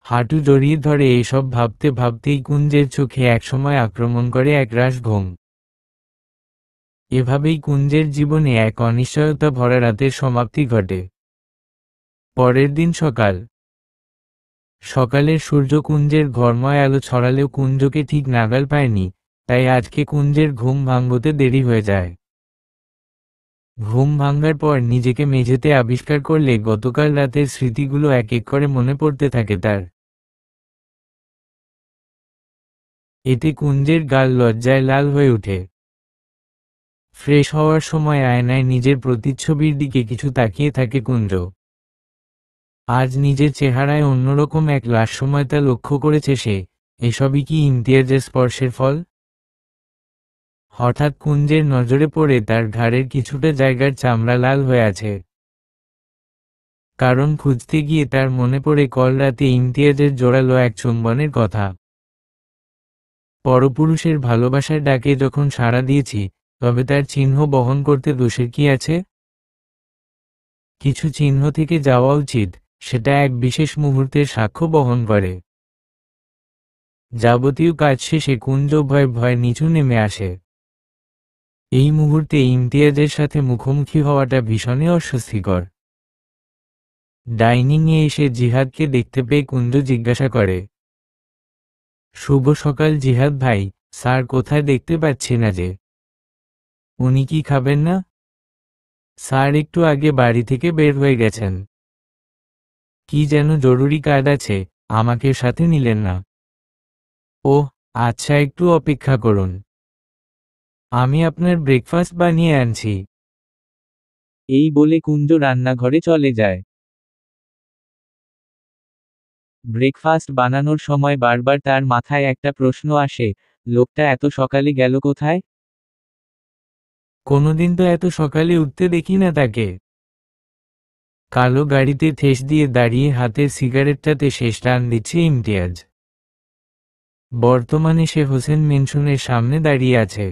[SPEAKER 1] হাঁটু জড়িয়ে ধরে এসব ভাবতে ভাবতেই কুঞ্জের চোখে একসময় আক্রমণ করে একরাশ ঘুম। এভাবেই কুঞ্জের জীবনে এক অনিশ্চয়তা ভরা রাতের সমাপ্তি ঘটে। পরের দিন সকাল। সকালের সূর্য কুঞ্জের ঘরময় আলো ছড়ালেও কুঞ্জকে ঠিক নাগাল পায়নি, তাই আজকে কুঞ্জের ঘুম ভাঙতে দেরি হয়ে যায়। ঘুম ভাঙার পর নিজেকে মেঝেতে আবিষ্কার করলে গতকাল রাতের স্মৃতিগুলো এক এক করে মনে পড়তে থাকে তার। এতে কুঞ্জের গাল লজ্জায় লাল হয়ে ওঠে। ফ্রেশ হওয়ার সময় আয়নায় নিজের প্রতিচ্ছবির দিকে কিছু তাকিয়ে থাকে কুঞ্জ। আজ নিজের চেহারায় অন্যরকম এক লাস্যময়তা লক্ষ্য করেছে সে। এসবই কি ইমতিয়াজের স্পর্শের ফল? হঠাৎ কুঞ্জের নজরে পড়ে তার ঘাড়ের কিছুটা জায়গার চামড়া লাল হয়ে আছে। কারণ খুঁজতে গিয়ে তার মনে পড়ে কাল রাতে ইমতিয়াজের জোরালো এক চুম্বনের কথা। পরপুরুষের ভালোবাসার ডাকে যখন সাড়া দিয়েছি, তবে তার চিহ্ন বহন করতে দোষের কি আছে? কিছু চিহ্ন থেকে যাওয়া উচিত, সেটা এক বিশেষ মুহূর্তের সাক্ষ্য বহন করে। যাবতীয় কাজ শেষে কুঞ্জ ভয়ে ভয়ে নিচু নেমে আসে। এই মুহূর্তে ইমতিয়াজের সাথে মুখোমুখি হওয়াটা ভীষণই অস্বস্তিকর। ডাইনিংয়ে এসে জিহাদকে দেখতে পেয়ে কুঞ্জ জিজ্ঞাসা করে, শুভ সকাল জিহাদ ভাই। স্যার কোথায় দেখতে পাচ্ছি না যে? উনি কি খাবেন না? স্যার একটু আগে বাড়ি থেকে বের হয়ে গেছেন। কি যেন জরুরি কাজ আছে, আমাকে সাথে নিলেন না? ওহ, আচ্ছা, একটু অপেক্ষা করুন, আমি আপনার ব্রেকফাস্ট বানিয়ে আনছি।
[SPEAKER 2] এই বলে কুঞ্জ রান্নাঘরে চলে যায়। ব্রেকফাস্ট বানানোর সময় বারবার তার মাথায় একটা প্রশ্ন আসে, লোকটা এত সকালে গেল কোথায়?
[SPEAKER 1] কোনোদিন তো এত সকালে উঠতে দেখি না তাকে। কালো গাড়িতে ঠেস দিয়ে দাঁড়িয়ে হাতের সিগারেটটাতে শেষ টান দিচ্ছে ইমতিয়াজ। বর্তমানে সে হোসেন মেনশনের সামনে দাঁড়িয়ে আছে।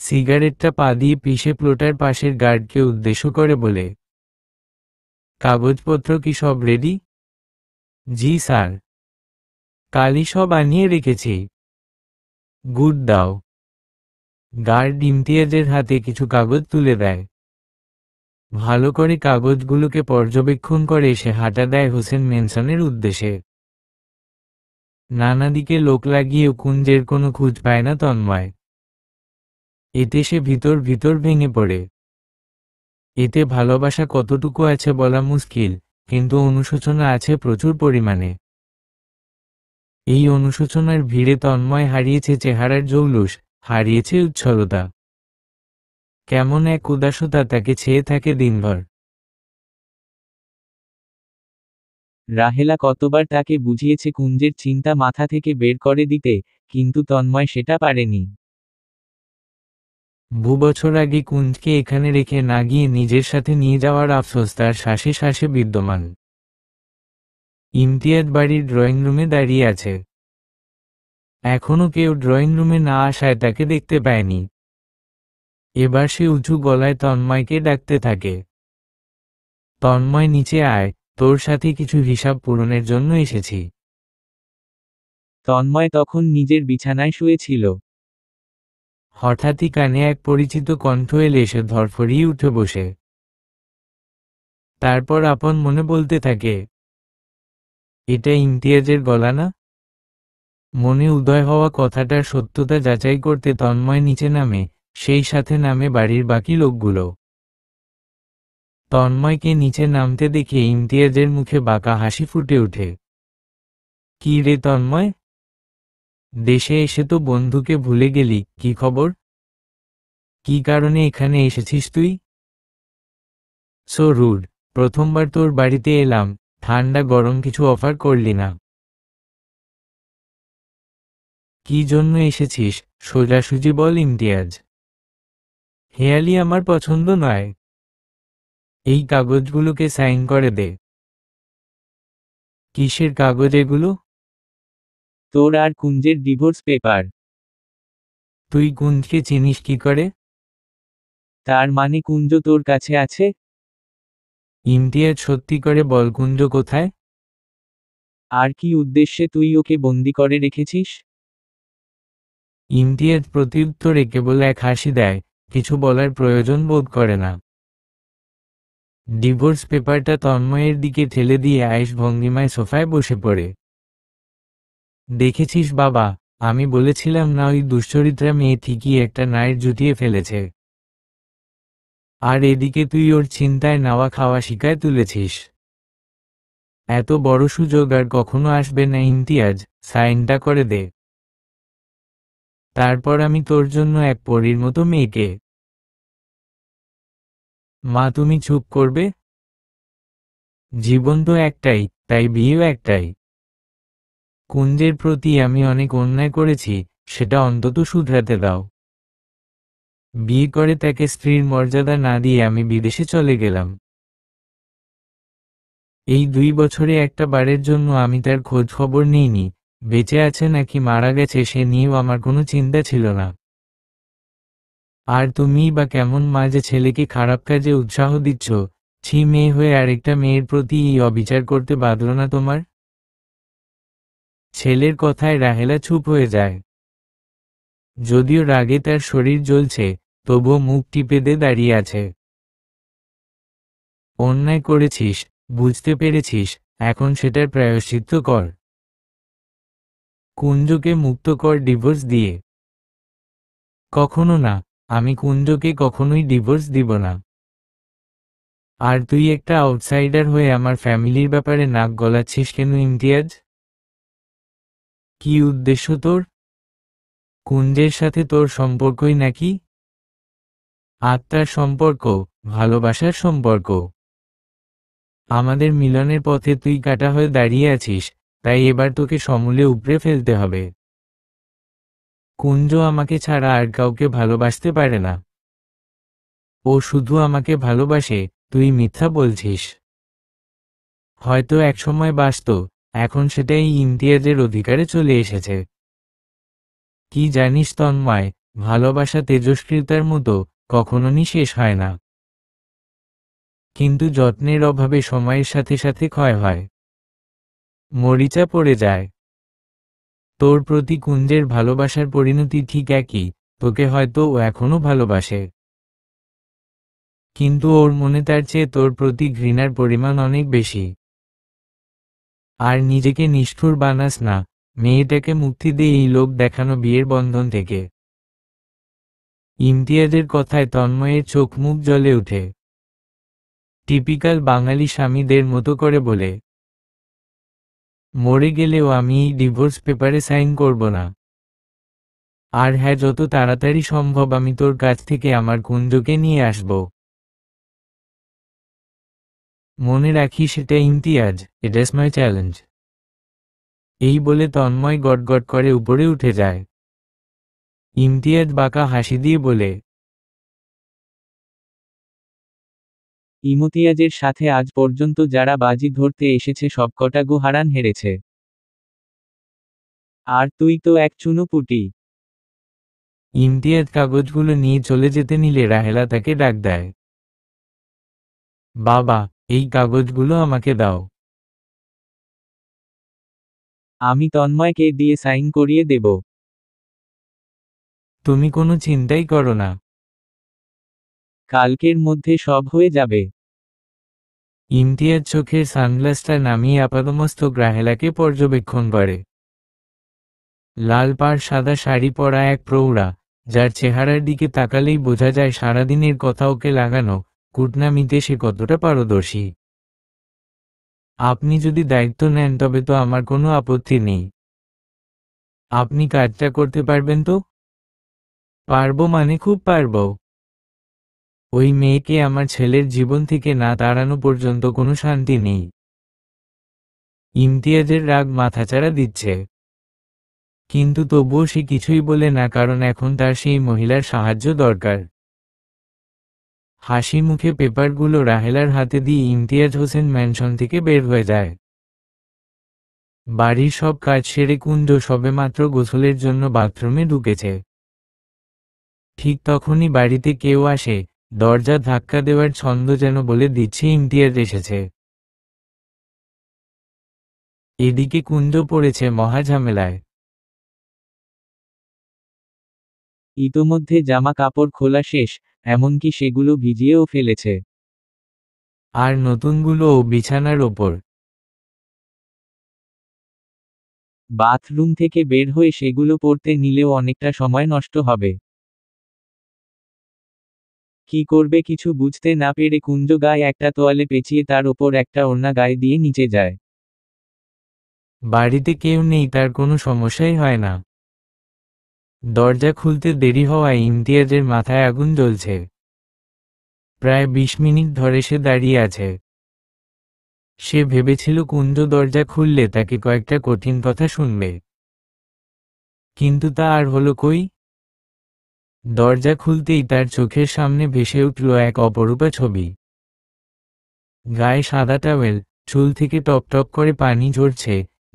[SPEAKER 1] সিগারেটটা পা দিয়ে পিষে প্লোটার পাশের গার্ডকে উদ্দেশ্য করে বলে, কাগজপত্র কি সব রেডি? জি স্যার, কালই সব আনিয়ে রেখেছি। গুড, দাও। গার্ড ইমতিয়াজের হাতে কিছু কাগজ তুলে দেয়। ভালো করে কাগজগুলোকে পর্যবেক্ষণ করে সে হাঁটা দেয় হোসেন মেনশনের উদ্দেশ্যে। নানা দিকে লোক লাগিয়েও কুঞ্জের কোনো খোঁজ পায় না তন্ময়। এতে সে ভিতর ভিতর ভেঙে পড়ে। এতে ভালোবাসা কতটুকু আছে বলা মুশকিল, কিন্তু অনুশোচনা আছে প্রচুর পরিমাণে। এই অনুশোচনার ভিড়ে তন্ময় হারিয়েছে চেহারার জৌলুস, হারিয়েছে উচ্ছলতা। কেমন এক উদাসতা তাকে ছেয়ে থাকে দিনভর।
[SPEAKER 2] রাহেলা কতবার তাকে বুঝিয়েছে কুঞ্জের চিন্তা মাথা থেকে বের করে দিতে, কিন্তু তন্ময় সেটা পারেনি।
[SPEAKER 1] 2 বছর আগে কুঞ্জকে এখানে রেখে না গিয়ে নিজের সাথে নিয়ে যাওয়ার আফসোস তার শ্বাসে শ্বাসে বিদ্যমান। ইমতিয়াজ বাড়ির ড্রয়িং রুমে দাঁড়িয়ে আছে। এখনো কেউ ড্রয়িং রুমে না আসায় তাকে দেখতে পায়নি। এবার সে উঁচু গলায় তন্ময়কে ডাকতে থাকে। তন্ময়, নিচে আয়, তোর সাথে কিছু হিসাব পূরণের জন্য এসেছি।
[SPEAKER 2] তন্ময় তখন নিজের বিছানায় শুয়েছিল।
[SPEAKER 1] হঠাৎই কানে এক পরিচিত কণ্ঠ এলে সে ধরফরিয়ে উঠে বসে। তারপর আপন মনে বলতে থাকে, এটা ইমতিয়াজের গলা না? মনে উদয় হওয়া কথাটার সত্যতা যাচাই করতে তন্ময় নিচে নামে, সেই সাথে নামে বাড়ির বাকি লোকগুলো। তন্ময়কে নিচে নামতে দেখে ইমতিয়াজের মুখে বাঁকা হাসি ফুটে ওঠে। কি রে তন্ময়, দেশে এসে তো বন্ধুকে ভুলে গেলি, কি খবর? কি কারণে এখানে এসেছিস তুই? সো রুড, প্রথমবার তোর বাড়িতে এলাম, ঠান্ডা গরম কিছু অফার করলি না। কি জন্য এসেছিস সোজাসুজি বল ইমতিয়াজ। হেয়ালি আমার পছন্দ নয়। এই কাগজগুলোকে সাইন করে দে। কিসের কাগজ এগুলো?
[SPEAKER 2] তোর আর কুঞ্জের ডিভোর্স পেপার।
[SPEAKER 1] তুই কুঞ্জকে চিনিস কি করে?
[SPEAKER 2] তার মানে কুঞ্জ তোর কাছে আছে?
[SPEAKER 1] ইমতিয়াজ, সত্যি করে বল কুঞ্জ কোথায়?
[SPEAKER 2] আর কি উদ্দেশ্যে তুই ওকে বন্দি করে রেখেছিস?
[SPEAKER 1] ইমতিয়াজ প্রত্যুত্তরে কেবল এক হাসি দেয়, কিছু বলার প্রয়োজন বোধ করে না। ডিভোর্স পেপারটা তন্ময়ের দিকে ঠেলে দিয়ে আয়েশ ভঙ্গিমায় সোফায় বসে পড়ে। দেখেছিস বাবা, আমি বলেছিলাম না ওই দুশ্চরিত্রা মেয়ে ঠিকই একটা নাইট জুটিয়ে ফেলেছে। আর এদিকে তুই ওর চিন্তায় নাওয়া খাওয়া শিকায় তুলেছিস। এত বড় সুযোগ আর কখনো আসবে না ইমতিয়াজ, সাইনটা করে দে। তারপর আমি তোর জন্য এক পরীর মতো মেয়েকে। মা, তুমি চুপ করবে? জীবন তো একটাই, তাই বিয়েও একটাই। কুঞ্জের প্রতি আমি অনেক অন্যায় করেছি, সেটা অন্তত শুধরাতে দাও। বিয়ে করে তাকে স্ত্রীর মর্যাদা না দিয়ে আমি বিদেশে চলে গেলাম। এই 2 বছরে একটা বারের জন্য আমি তার খোঁজ খবর নিইনি, বেঁচে আছে নাকি মারা গেছে সে নিয়েও আমার কোনো চিন্তা ছিল না। আর তুমিই বা কেমন মা যে ছেলেকে খারাপ কাজে উৎসাহ দিচ্ছ? ছি, মেয়ে হয়ে আরেকটা মেয়ের প্রতি এই অবিচার করতে বাধল না তোমার? ছেলের কথায় রাহেলা চুপ হয়ে যায়। যদিও রাগে তার শরীর জ্বলছে, তবুও মুখ টিপে দিয়ে দাঁড়িয়ে আছে। অন্যায় করেছিস, বুঝতে পেরেছিস, এখন সেটার প্রায়শ্চিত্ত কর। কুঞ্জকে মুক্ত কর ডিভোর্স দিয়ে। কখনো না, আমি কুঞ্জকে কখনোই ডিভোর্স দিব না। আর তুই একটা আউটসাইডার হয়ে আমার ফ্যামিলির ব্যাপারে নাক গলাচ্ছিস কেন ইমতিয়াজ? কি উদ্দেশ্য তোর? কুঞ্জের সাথে তোর সম্পর্কই নাকি? আত্মার সম্পর্ক, ভালোবাসার সম্পর্ক। আমাদের মিলনের পথে তুই কাটা হয়ে দাঁড়িয়ে আছিস, তাই এবার তোকে সমূলে উপড়ে ফেলতে হবে। কুঞ্জ আমাকে ছাড়া আর কাউকে ভালোবাসতে পারে না। ও শুধু আমাকে ভালোবাসে, তুই মিথ্যা বলছিস। হয়তো একসময় বাসত, এখন সেটাই ইমতিয়াজের অধিকারে চলে এসেছে। কি জানিস তন্ময়, ভালোবাসা তেজস্ক্রিয়তার মতো, কখনোই শেষ হয় না। কিন্তু যত্নের অভাবে সময়ের সাথে সাথে ক্ষয় হয়, মরিচা পড়ে যায়। তোর প্রতি কুঞ্জের ভালোবাসার পরিণতি ঠিক একই, তোকে হয়তো ও এখনো ভালোবাসে। কিন্তু ওর মনে তার চেয়ে তোর প্রতি ঘৃণার পরিমাণ অনেক বেশি। আর নিজেকে নিষ্ঠুর বানাস না, মেয়েটাকে মুক্তি দিয়ে এই লোক দেখানো বিয়ের বন্ধন থেকে। ইমতিয়াজের কথায় তন্ময়ের চোখ মুখ জ্বলে ওঠে। টিপিক্যাল বাঙালি স্বামীদের মতো করে বলে, মরে গেলেও আমি এই ডিভোর্স পেপারে সাইন করব না। আর হ্যাঁ, যত তাড়াতাড়ি সম্ভব আমি তোর কাছ থেকে আমার কুঞ্জকে নিয়ে আসব। মনে রাখিস, এটা ইমতিয়াজ, ইটস মাই চ্যালেঞ্জ। এই বলে তন্ময় গটগট করে উপরে উঠে যায়। ইমতিয়াজ বাঁকা হাসি দিয়ে বলে,
[SPEAKER 2] ইমতিয়াজের সাথে আজ পর্যন্ত যারা বাজি ধরতে এসেছে সবকটা গো হারান হেরেছে। আর তুই তো এক চুনোপুটি।
[SPEAKER 1] ইমতিয়াজ কাগজগুলো নিয়ে চলে যেতে নিলে রাহেলা তাকে ডাক দেয়। বাবা, এই কাগজগুলো আমাকে দাও।
[SPEAKER 2] আমি তন্ময়কে দিয়ে সাইন করিয়ে দেব।
[SPEAKER 1] তুমি কোনো চিন্তাই করো না।
[SPEAKER 2] কালকের মধ্যে সব হয়ে যাবে।
[SPEAKER 1] ইমতিয়াজ চোখের সানগ্লাসটা নামিয়ে আপাদমস্তক রাহেলাকে পর্যবেক্ষণ করে। লাল পাড় সাদা শাড়ি পরা এক প্রৌঢ়া, যার চেহারার দিকে তাকালেই বোঝা যায় সারাদিনের কথা ওকে লাগানো কূটনামিতে সে কতটা পারদর্শী। আপনি যদি দায়িত্ব নেন তবে তো আমার কোনো আপত্তি নেই। আপনি কাজটা করতে পারবেন তো? পারবো মানে খুব পারবো। ওই মেয়েকে আমার ছেলের জীবন থেকে না তাড়ানো পর্যন্ত কোনো শান্তি নেই। ইমতিয়াজের রাগ মাথাচাড়া দিচ্ছে, কিন্তু তবুও সে কিছুই বলে না, কারণ এখন তার সেই মহিলার সাহায্য দরকার। হাসি মুখে পেপারগুলো রাহেলার হাতে দিয়ে ইমতিয়াজ হোসেন ম্যানশন থেকে বের হয়ে যায়। বাড়ির সব কাজ সেরে কুঞ্জ সবেমাত্র গোসলের জন্য বাথরুমে ঢুকেছে। ঠিক তখনই বাড়িতে কেউ আসে, দরজা ধাক্কা দেওয়ার ছন্দ যেন বলে দিচ্ছে ইমতিয়াজ এসেছে। এদিকে কুঞ্জ পড়েছে মহা ঝামেলায়।
[SPEAKER 2] ইতোমধ্যে জামা কাপড় খোলা শেষ, এমনকি সেগুলো ভিজিয়েও ফেলেছে।
[SPEAKER 1] আর নতুনগুলোও বিছানার ওপর।
[SPEAKER 2] বাথরুম থেকে বের হয়ে সেগুলো পরতে নিলেও অনেকটা সময় নষ্ট হবে। কি করবে কিছু বুঝতে না পেরে কুঞ্জ গায়ে একটা তোয়ালে পেঁচিয়ে তার ওপর একটা ওড়না গায়ে দিয়ে নিচে যায়।
[SPEAKER 1] বাড়িতে কেউ নেই, তার কোনো সমস্যাই হয় না। দরজা খুলতে দেরি হওয়ায় ইমতিয়াজের মাথায় আগুন জ্বলছে। প্রায় 20 মিনিট ধরে সে দাঁড়িয়ে আছে। সে ভেবেছিল কুঞ্জ দরজা খুললে তাকে কয়েকটা কঠিন কথা শুনবে, কিন্তু তা আর হলো কই। দরজা খুলতেই তার চোখের সামনে ভেসে উঠল এক অপরূপা ছবি। গায়ে সাদা টাওয়েল, চুল থেকে টপ টপ করে পানি ঝরছে,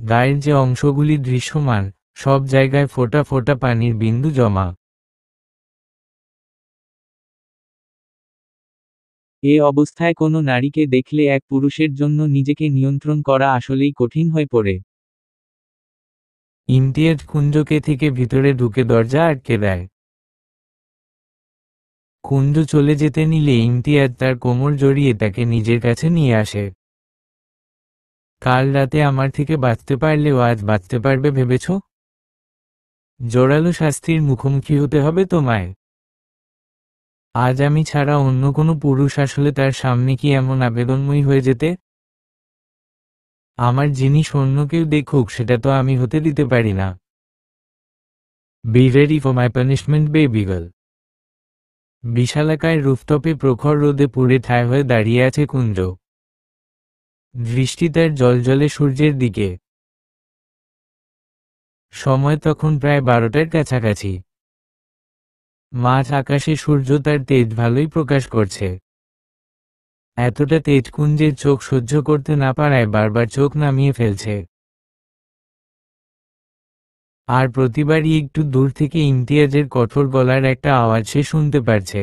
[SPEAKER 1] গায়ের যে অংশগুলি দৃশ্যমান সব জায়গায় ফোঁটা ফোঁটা পানির বিন্দু জমা।
[SPEAKER 2] এ অবস্থায় কোনো নারীকে দেখলে এক পুরুষের জন্য নিজেকে নিয়ন্ত্রণ করা আসলেই কঠিন হয়ে পড়ে।
[SPEAKER 1] ইমতিয়াজ কুঞ্জকে থেকে ভিতরে ঢুকে দরজা আটকে দেয়। কুঞ্জ চলে যেতে নিলে ইমতিয়াজ তার কোমর জড়িয়ে তাকে নিজের কাছে নিয়ে আসে। কাল রাতে আমার থেকে বাঁচতে পারলেও আজ বাঁচতে পারবে ভেবেছ? জোরালো শাস্তির মুখোমুখি হতে হবে তোমায়। আজ আমি ছাড়া অন্য কোনো পুরুষ আসলে তার সামনে কি এমন আবেদনময়ী হয়ে যেতে? আমার জিনিস অন্য কেউ দেখুক সেটা তো আমি হতে দিতে পারি না। Be ready for my punishment baby girl. বিশালাকায় রুফটপে প্রখর রোদে পুড়ে ঠায় হয়ে দাঁড়িয়ে আছে কুঞ্জ। দৃষ্টি তার জ্বলজ্বলে সূর্যের দিকে। সময় তখন প্রায় 12টার কাছাকাছি। মাঝ আকাশে সূর্য তার তেজ ভালোই প্রকাশ করছে। এতটা তেজ কুঞ্জের চোখ সহ্য করতে না পারায় বারবার চোখ নামিয়ে ফেলছে। আর প্রতিবারই একটু দূর থেকে ইমতিয়াজের কঠোর গলার একটা আওয়াজ সে শুনতে পারছে।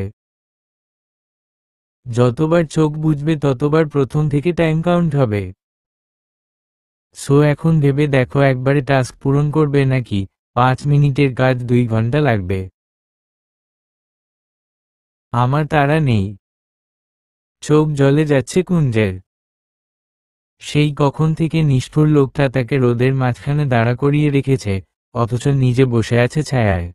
[SPEAKER 1] যতবার চোখ বুঝবে ততবার প্রথম থেকে টাইম কাউন্ট হবে। সো এখন ভেবে দেখো একবারে টাস্ক পূরণ করবে নাকি 5 মিনিটের কাজ 2 ঘন্টা লাগবে। আমার তাড়া নেই। চোখ জ্বলে যাচ্ছে কুঞ্জের। সেই কখন থেকে নিষ্ঠুর লোকটা তাকে রোদের মাঝখানে দাঁড়া করিয়ে রেখেছে, অথচ নিজে বসে আছে ছায়ায়।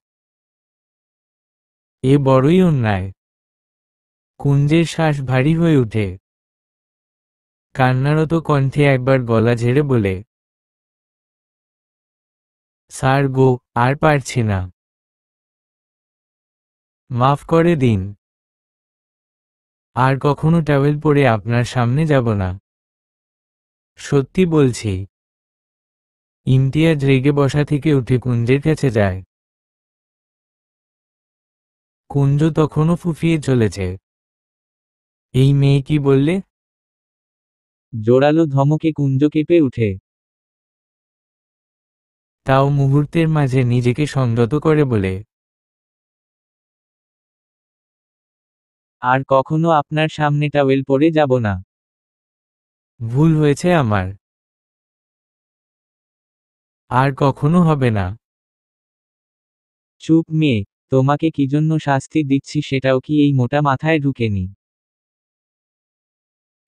[SPEAKER 1] এ বড়ই অন্যায়। কুঞ্জের শ্বাস ভারী হয়ে ওঠে। কান্নারত কণ্ঠে একবার গলা ঝেড়ে বলে, স্যার গো, আর পারছি না, মাফ করে দিন। আর কখনো টাওয়েল পরে আপনার সামনে যাব না, সত্যি বলছি। ইমতিয়াজ রেগে বসা থেকে উঠে কুঞ্জের কাছে যায়। কুঞ্জ তখনও ফুফিয়ে চলেছে। এই মেয়ে কি বললে?
[SPEAKER 2] জোরালো ধমকে কুঞ্জ কেঁপে উঠে।
[SPEAKER 1] তাও মুহূর্তের মাঝে নিজেকে সংযত করে বলে,
[SPEAKER 2] আর কখনো আপনার সামনে টাওয়েল পরে যাব না।
[SPEAKER 1] ভুল হয়েছে আমার, আর কখনো হবে না।
[SPEAKER 2] চুপ মেয়ে, তোমাকে কি জন্য শাস্তি দিচ্ছি সেটাও কি এই মোটা মাথায় ঢুকেনি?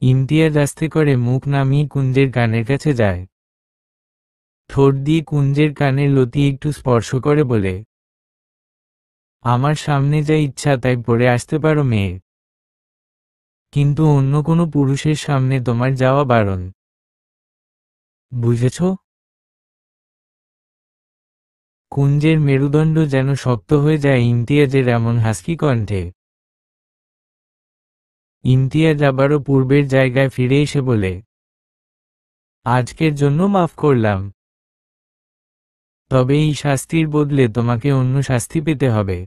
[SPEAKER 1] ইমতিয়াজ আস্তে করে মুখ নামিয়ে কুঞ্জের কানের কাছে যায়। ঠোঁট দিয়ে কুঞ্জের কানের লতি একটু স্পর্শ করে বলে, আমার সামনে যা ইচ্ছা তাই পরে আসতে পারো মেয়ে, কিন্তু অন্য কোনো পুরুষের সামনে তোমার যাওয়া বারণ, বুঝেছ? কুঞ্জের মেরুদণ্ড যেন শক্ত হয়ে যায় ইমতিয়াজের এমন হাসকি কণ্ঠে। ইমতিয়াজ আবারও পূর্বের জায়গায় ফিরে এসে বলে, আজকের জন্য মাফ করলাম, তবে এই শাস্তির বদলে তোমাকে অন্য শাস্তি পেতে হবে।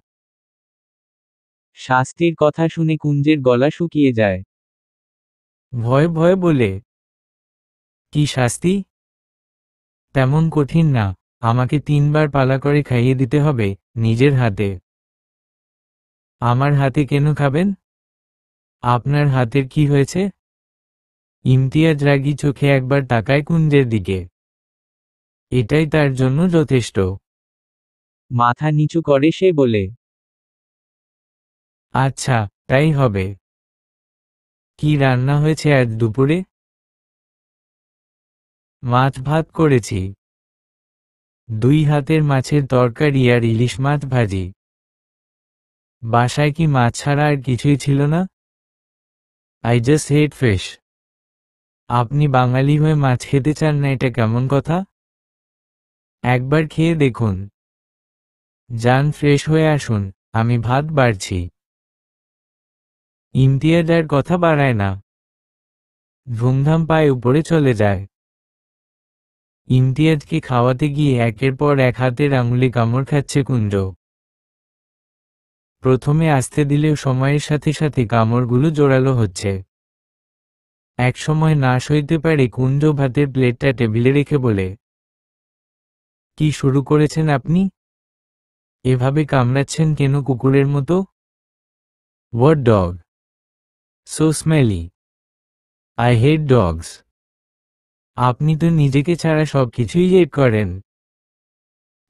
[SPEAKER 2] শাস্তির কথা শুনে কুঞ্জের গলা শুকিয়ে যায়।
[SPEAKER 1] ভয়ে ভয়ে বলে, কি শাস্তি? তেমন কঠিন না, আমাকে 3 বার পালা করে খাইয়ে দিতে হবে, নিজের হাতে। আমার হাতে কেন খাবেন? আপনার হাতের কি হয়েছে? ইমতিয়াজ রাগী চোখে একবার তাকায় কুঞ্জের দিকে। এটাই তার জন্য যথেষ্ট।
[SPEAKER 2] মাথা নিচু করে সে বলে,
[SPEAKER 1] আচ্ছা, তাই হবে। কি রান্না হয়েছে আজ দুপুরে? মাছ ভাত করেছি, 2 হাতের মাছের তরকারি আর ইলিশ মাছ ভাজি। বাসায় কি মাছ ছাড়া আর কিছুই ছিল না? I just hate fish. আপনি বাঙালি হয়ে মাছ খেতে চান না, এটা কেমন কথা? একবার খেয়ে দেখুন। যান, ফ্রেশ হয়ে আসুন, আমি ভাত বাড়ছি। ইমতিয়াজ আর কথা বাড়ায় না, ধুমধাম পায়ে উপরে চলে যায়। ইমতিয়াজকে খাওয়াতে গিয়ে একের পর এক হাতের আঙুলে কামড় খাচ্ছে কুঞ্জ। প্রথমে আসতে দিলেও সময়ের সাথে সাথে কামড়গুলো জোরালো হচ্ছে। একসময় না সইতে পারে কুঞ্জ ভাতের প্লেটটা টেবিলে রেখে বলে, কি শুরু করেছেন আপনি? এভাবে কামড়াচ্ছেন কেন কুকুরের মতো? What dog? So smelly. I hate dogs. আপনি তো নিজেকে ছাড়া সব কিছুই হেট করেন।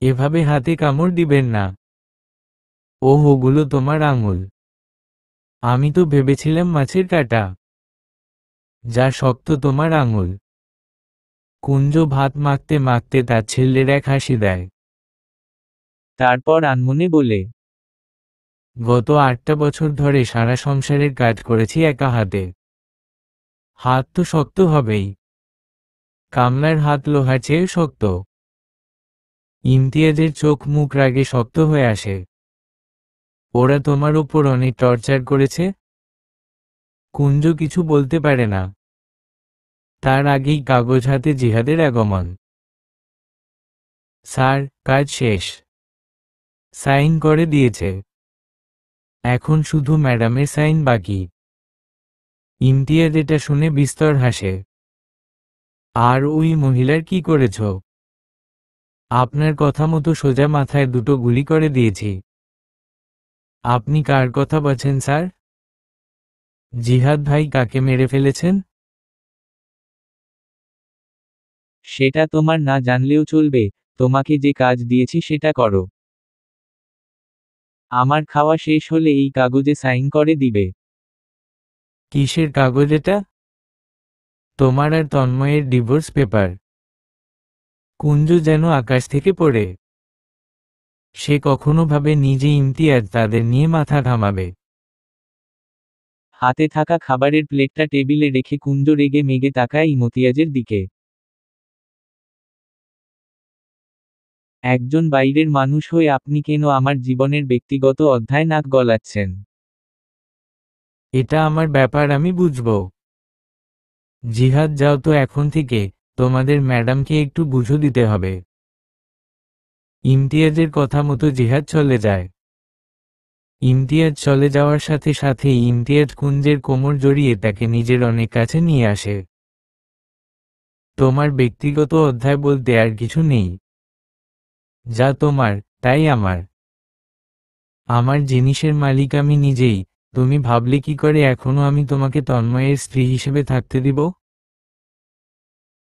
[SPEAKER 1] এভাবে হাতে কামড় দিবেন না। ওগুলো তোমার আঙুল। আমি তো ভেবেছিলাম মাছের কাঁটা। যা শক্ত তোমার আঙুল। কুঞ্জ ভাত মাখতে মাখতে তার ছেলের এক হাসি দেয়।
[SPEAKER 2] তারপর আনমনে বলে,
[SPEAKER 1] গত 8টা বছর ধরে সারা সংসারের কাজ করেছি একা হাতে। হাত তো শক্ত হবেই। কামলার হাত লোহার চেয়ে শক্ত। ইমতিয়াজের চোখ মুখ রাগে শক্ত হয়ে আসে। ওরা তোমার উপর অনেক টর্চার করেছে? কুঞ্জ কিছু বলতে পারে না। তার আগেই কাগজ হাতে জিহাদের আগমন। স্যার, কাজ শেষ। সাইন করে দিয়েছে। এখন শুধু ম্যাডামের সাইন বাকি। ইমতিয়াজ এটা শুনে বিস্তর হাসে। আর ওই মহিলার কি করেছ? আপনার কথা মতো সোজা মাথায় 2টো গুলি করে দিয়েছি। আপনি কার কথা বলছেন স্যার? জিহাদ ভাই কাকে মেরে ফেলেছেন?
[SPEAKER 2] সেটা তোমার না জানলেও চলবে, তোমাকে যে কাজ দিয়েছি সেটা করো। আমার খাওয়া শেষ হলে এই কাগজে সাইন করে দিবে।
[SPEAKER 1] কিসের কাগজ এটা? তোমার আর তন্ময়ের ডিভোর্স পেপার। কুঞ্জ যেন আকাশ থেকে পড়ে। সে কখনো ভাবে নিজে ইমতিয়াজ তাদের নিয়ে মাথা ঘামাবে।
[SPEAKER 2] হাতে থাকা খাবারের প্লেটটা টেবিলে রেখে কুঞ্জ রেগে মেগে তাকায় ইমতিয়াজের দিকে। একজন বাইরের মানুষ হয়ে আপনি কেন আমার জীবনের ব্যক্তিগত অধ্যায় নাক গলাচ্ছেন?
[SPEAKER 1] এটা আমার ব্যাপার, আমি বুঝব। জিহাদ, যাও তো এখন থেকে, তোমাদের ম্যাডামকে একটু বুঝো দিতে হবে। ইমতিয়াজের কথা মতো জিহাদ চলে যায়। ইমতিয়াজ চলে যাওয়ার সাথে সাথেই ইমতিয়াজ কুঞ্জের কোমর জড়িয়ে তাকে নিজের অনেক কাছে নিয়ে আসে। তোমার ব্যক্তিগত অধ্যায় বলতে আর কিছু নেই। যা তোমার, তাই আমার। আমার জিনিসের মালিক আমি নিজেই। তুমি ভাবলে কি করে এখনো আমি তোমাকে তন্ময়ের স্ত্রী হিসেবে থাকতে দিব?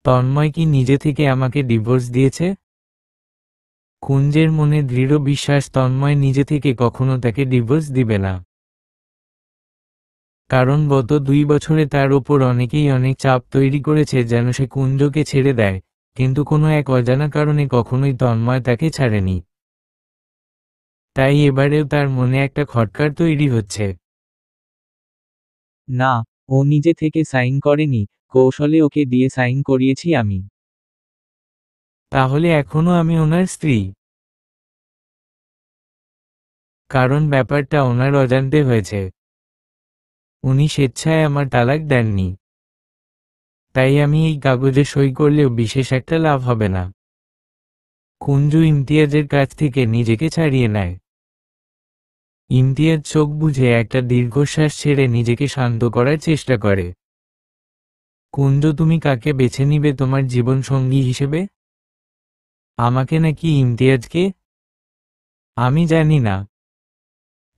[SPEAKER 1] তন্ময় কি নিজে থেকে আমাকে ডিভোর্স দিয়েছে? কুঞ্জের মনে দৃঢ় বিশ্বাস তন্ময় নিজে থেকে কখনো তাকে ডিভোর্স দিবে না। কারণ গত 2 বছরে তার ওপর অনেকেই অনেক চাপ তৈরি করেছে যেন সে কুঞ্জকে ছেড়ে দেয়, কিন্তু কোনো এক অজানা কারণে কখনোই তন্ময় তাকে ছাড়েনি। তাই এবারেও তার মনে একটা খটকার তৈরি হচ্ছে।
[SPEAKER 2] না, ও নিজে থেকে সাইন করেনি, কৌশলে ওকে দিয়ে সাইন করিয়েছি আমি।
[SPEAKER 1] তাহলে এখনো আমি ওনার স্ত্রী? কারণ ব্যাপারটা ওনার অজান্তে হয়েছে। উনি স্বেচ্ছায় আমার তালাক দেননি। তাই আমি এই কাগজে সই করলেও বিশেষ একটা লাভ হবে না। কুঞ্জু ইমতিয়াজের কাছ থেকে নিজেকে ছাড়িয়ে নেয়। ইমতিয়াজ চোখ বুজে একটা দীর্ঘশ্বাস ছেড়ে নিজেকে শান্ত করার চেষ্টা করে। কুঞ্জ, তুমি কাকে বেছে নিবে তোমার জীবন সঙ্গী হিসেবে? আমাকে নাকি ইমতিয়াজকে? আমি জানি না।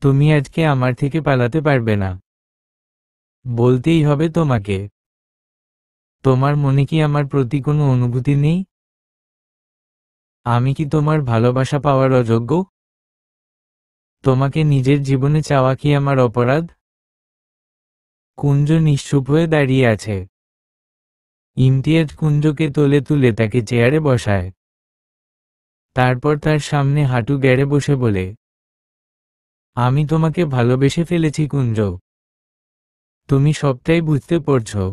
[SPEAKER 1] তুমি আজকে আমার থেকে পালাতে পারবে না। বলতেই হবে তোমাকে। তোমার মনে কি আমার প্রতি কোনো অনুভূতি নেই? আমি কি তোমার ভালোবাসা পাওয়ার অযোগ্য? তোমাকে নিজের জীবনে চাওয়া কি আমার অপরাধ? কুঞ্জ নিশ্চুপ হয়ে দাঁড়িয়ে আছে। ইমতিয়াজ কুঞ্জকে তোলে তুলে তাকে চেয়ারে বসায়। তারপর তার সামনে হাঁটু গেড়ে বসে বলে, আমি তোমাকে ভালোবেসে ফেলেছি কুঞ্জ। তুমি সবটাই বুঝতে পারছো।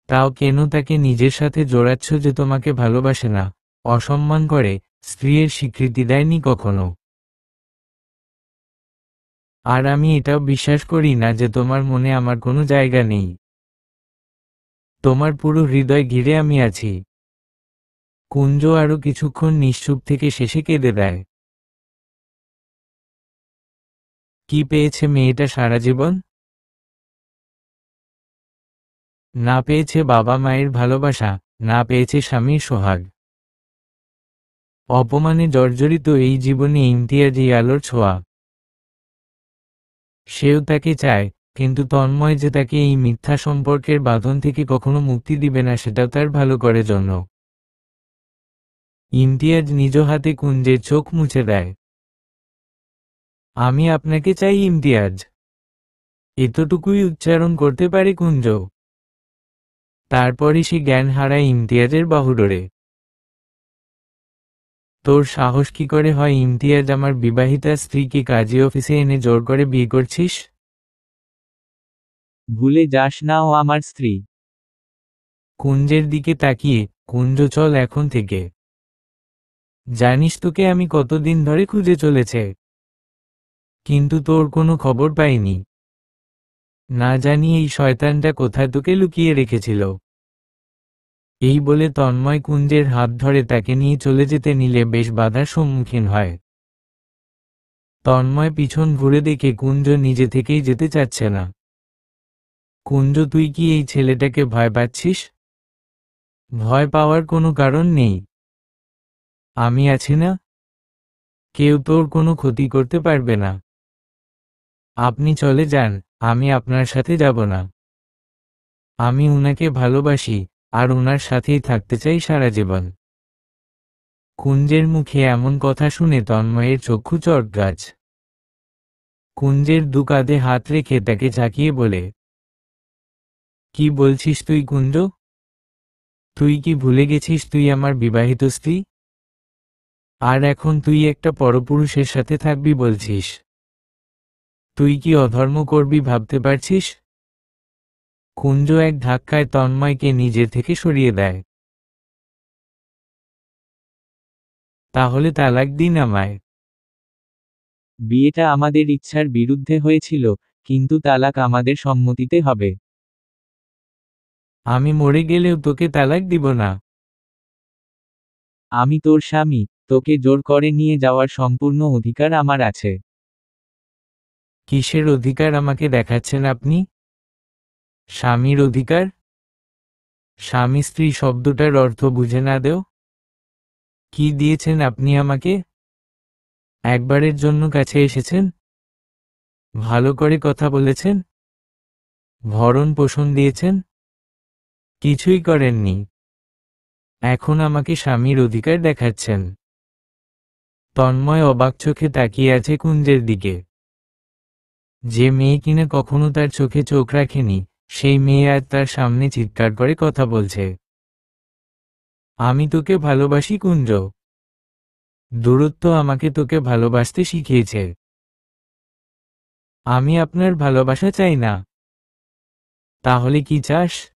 [SPEAKER 1] তাও কেন তাকে নিজের সাথে জোড়াচ্ছ যে তোমাকে ভালোবাসে না, অসম্মান করে, স্ত্রীর স্বীকৃতি দেয়নি কখনো? আর আমি এটাও বিশ্বাস করি না যে তোমার মনে আমার কোনো জায়গা নেই। তোমার পুরো হৃদয় ঘিরে আমি আছি। কুঞ্জ আরো কিছুক্ষণ নিশ্চুপ থেকে শেষে কেঁদে দেয়। কি পেয়েছে মেয়েটা সারা জীবন? না পেয়েছে বাবা মায়ের ভালোবাসা, না পেয়েছে স্বামীর সোহাগ। অপমানে জর্জরিত এই জীবনে ইমতিয়াজ আলোর ছোঁয়া। সেও তাকে চায়, কিন্তু তন্ময় যে তাকে এই মিথ্যা সম্পর্কের বাঁধন থেকে কখনো মুক্তি দিবে না সেটাও তার ভালো করে জন্য। ইমতিয়াজ নিজ হাতে কুঞ্জের চোখ মুছে দেয়। আমি আপনাকে চাই ইমতিয়াজ। এতটুকুই উচ্চারণ করতে পারে কুঞ্জ। তারপরই সে জ্ঞান হারায় ইমতিয়াজের বাহুডোরে। তোর সাহস কি করে হয় ইমতিয়াজ, আমার বিবাহিতা স্ত্রীকে কাজী অফিসে এনে জোর করে বিয়ে করছিস?
[SPEAKER 2] ভুলে যাস না ও আমার স্ত্রী।
[SPEAKER 1] কুঞ্জের দিকে তাকিয়ে, কুঞ্জ চল এখন থেকে। জানিস তোকে আমি কতদিন ধরে খুঁজে চলেছে, কিন্তু তোর কোনো খবর পাইনি। না জানি এই শয়তানটা কোথায় তোকে লুকিয়ে রেখেছিল। এই বলে তন্ময় কুঞ্জের হাত ধরে তাকে নিয়ে চলে যেতে নিলে বেশ বাধার সম্মুখীন হয়। তন্ময় পিছন ঘুরে দেখে কুঞ্জ নিজে থেকেই যেতে চাচ্ছে না। কুঞ্জ, তুই কি এই ছেলেটাকে ভয় পাচ্ছিস? ভয় পাওয়ার কোনো কারণ নেই। আমি আছি না। কেউ তোর কোনো ক্ষতি করতে পারবে না। আপনি চলে যান, আমি আপনার সাথে যাব না। আমি উনাকে ভালোবাসি, আর উনার সাথেই থাকতে চাই সারা জীবন। কুঞ্জের মুখে এমন কথা শুনে তন্ময়ের চক্ষু চড়গাছ। কুঞ্জের দু কাঁধে হাত রেখে তাকে ঝাঁকিয়ে বলে, কি বলছিস তুই কুঞ্জ? তুই কি ভুলে গেছিস তুই আমার বিবাহিত স্ত্রী? আর এখন তুই একটা পরপুরুষের সাথে থাকবি বলছিস? তুই কি অধর্ম করবি ভাবতে পারছিস? কুঞ্জ এক ধাক্কায় তন্ময়কে নিজে থেকে সরিয়ে দেয়। তাহলে তালাক দিন আমায়।
[SPEAKER 2] বিয়েটা আমাদের ইচ্ছার বিরুদ্ধে হয়েছিল, কিন্তু তালাক আমাদের সম্মতিতে হবে।
[SPEAKER 1] আমি মরে গেলেও তোকে তালাক দিব না।
[SPEAKER 2] আমি তোর স্বামী, তোকে জোর করে নিয়ে যাওয়ার সম্পূর্ণ অধিকার আমার আছে।
[SPEAKER 1] কিসের অধিকার আমাকে দেখাচ্ছেন আপনি? স্বামীর অধিকার? স্বামী স্ত্রী শব্দটার অর্থ বুঝে না দেও? কি দিয়েছেন আপনি আমাকে? একবারের জন্য কাছে এসেছেন? ভালো করে কথা বলেছেন? ভরণ পোষণ দিয়েছেন? কিছুই করেননি। এখন আমাকে স্বামীর অধিকার দেখাচ্ছেন। তন্ময় অবাক চোখে তাকিয়ে আছে কুঞ্জের দিকে। যে মেয়ে কিনা কখনো তার চোখে চোখ রাখেনি, সেই মেয়ে আজ তার সামনে চিৎকার করে কথা বলছে। আমি তোকে ভালোবাসি কুঞ্জ। দূরত্ব আমাকে তোকে ভালোবাসতে শিখিয়েছে। আমি আপনার ভালোবাসা চাই না। তাহলে কি চাস?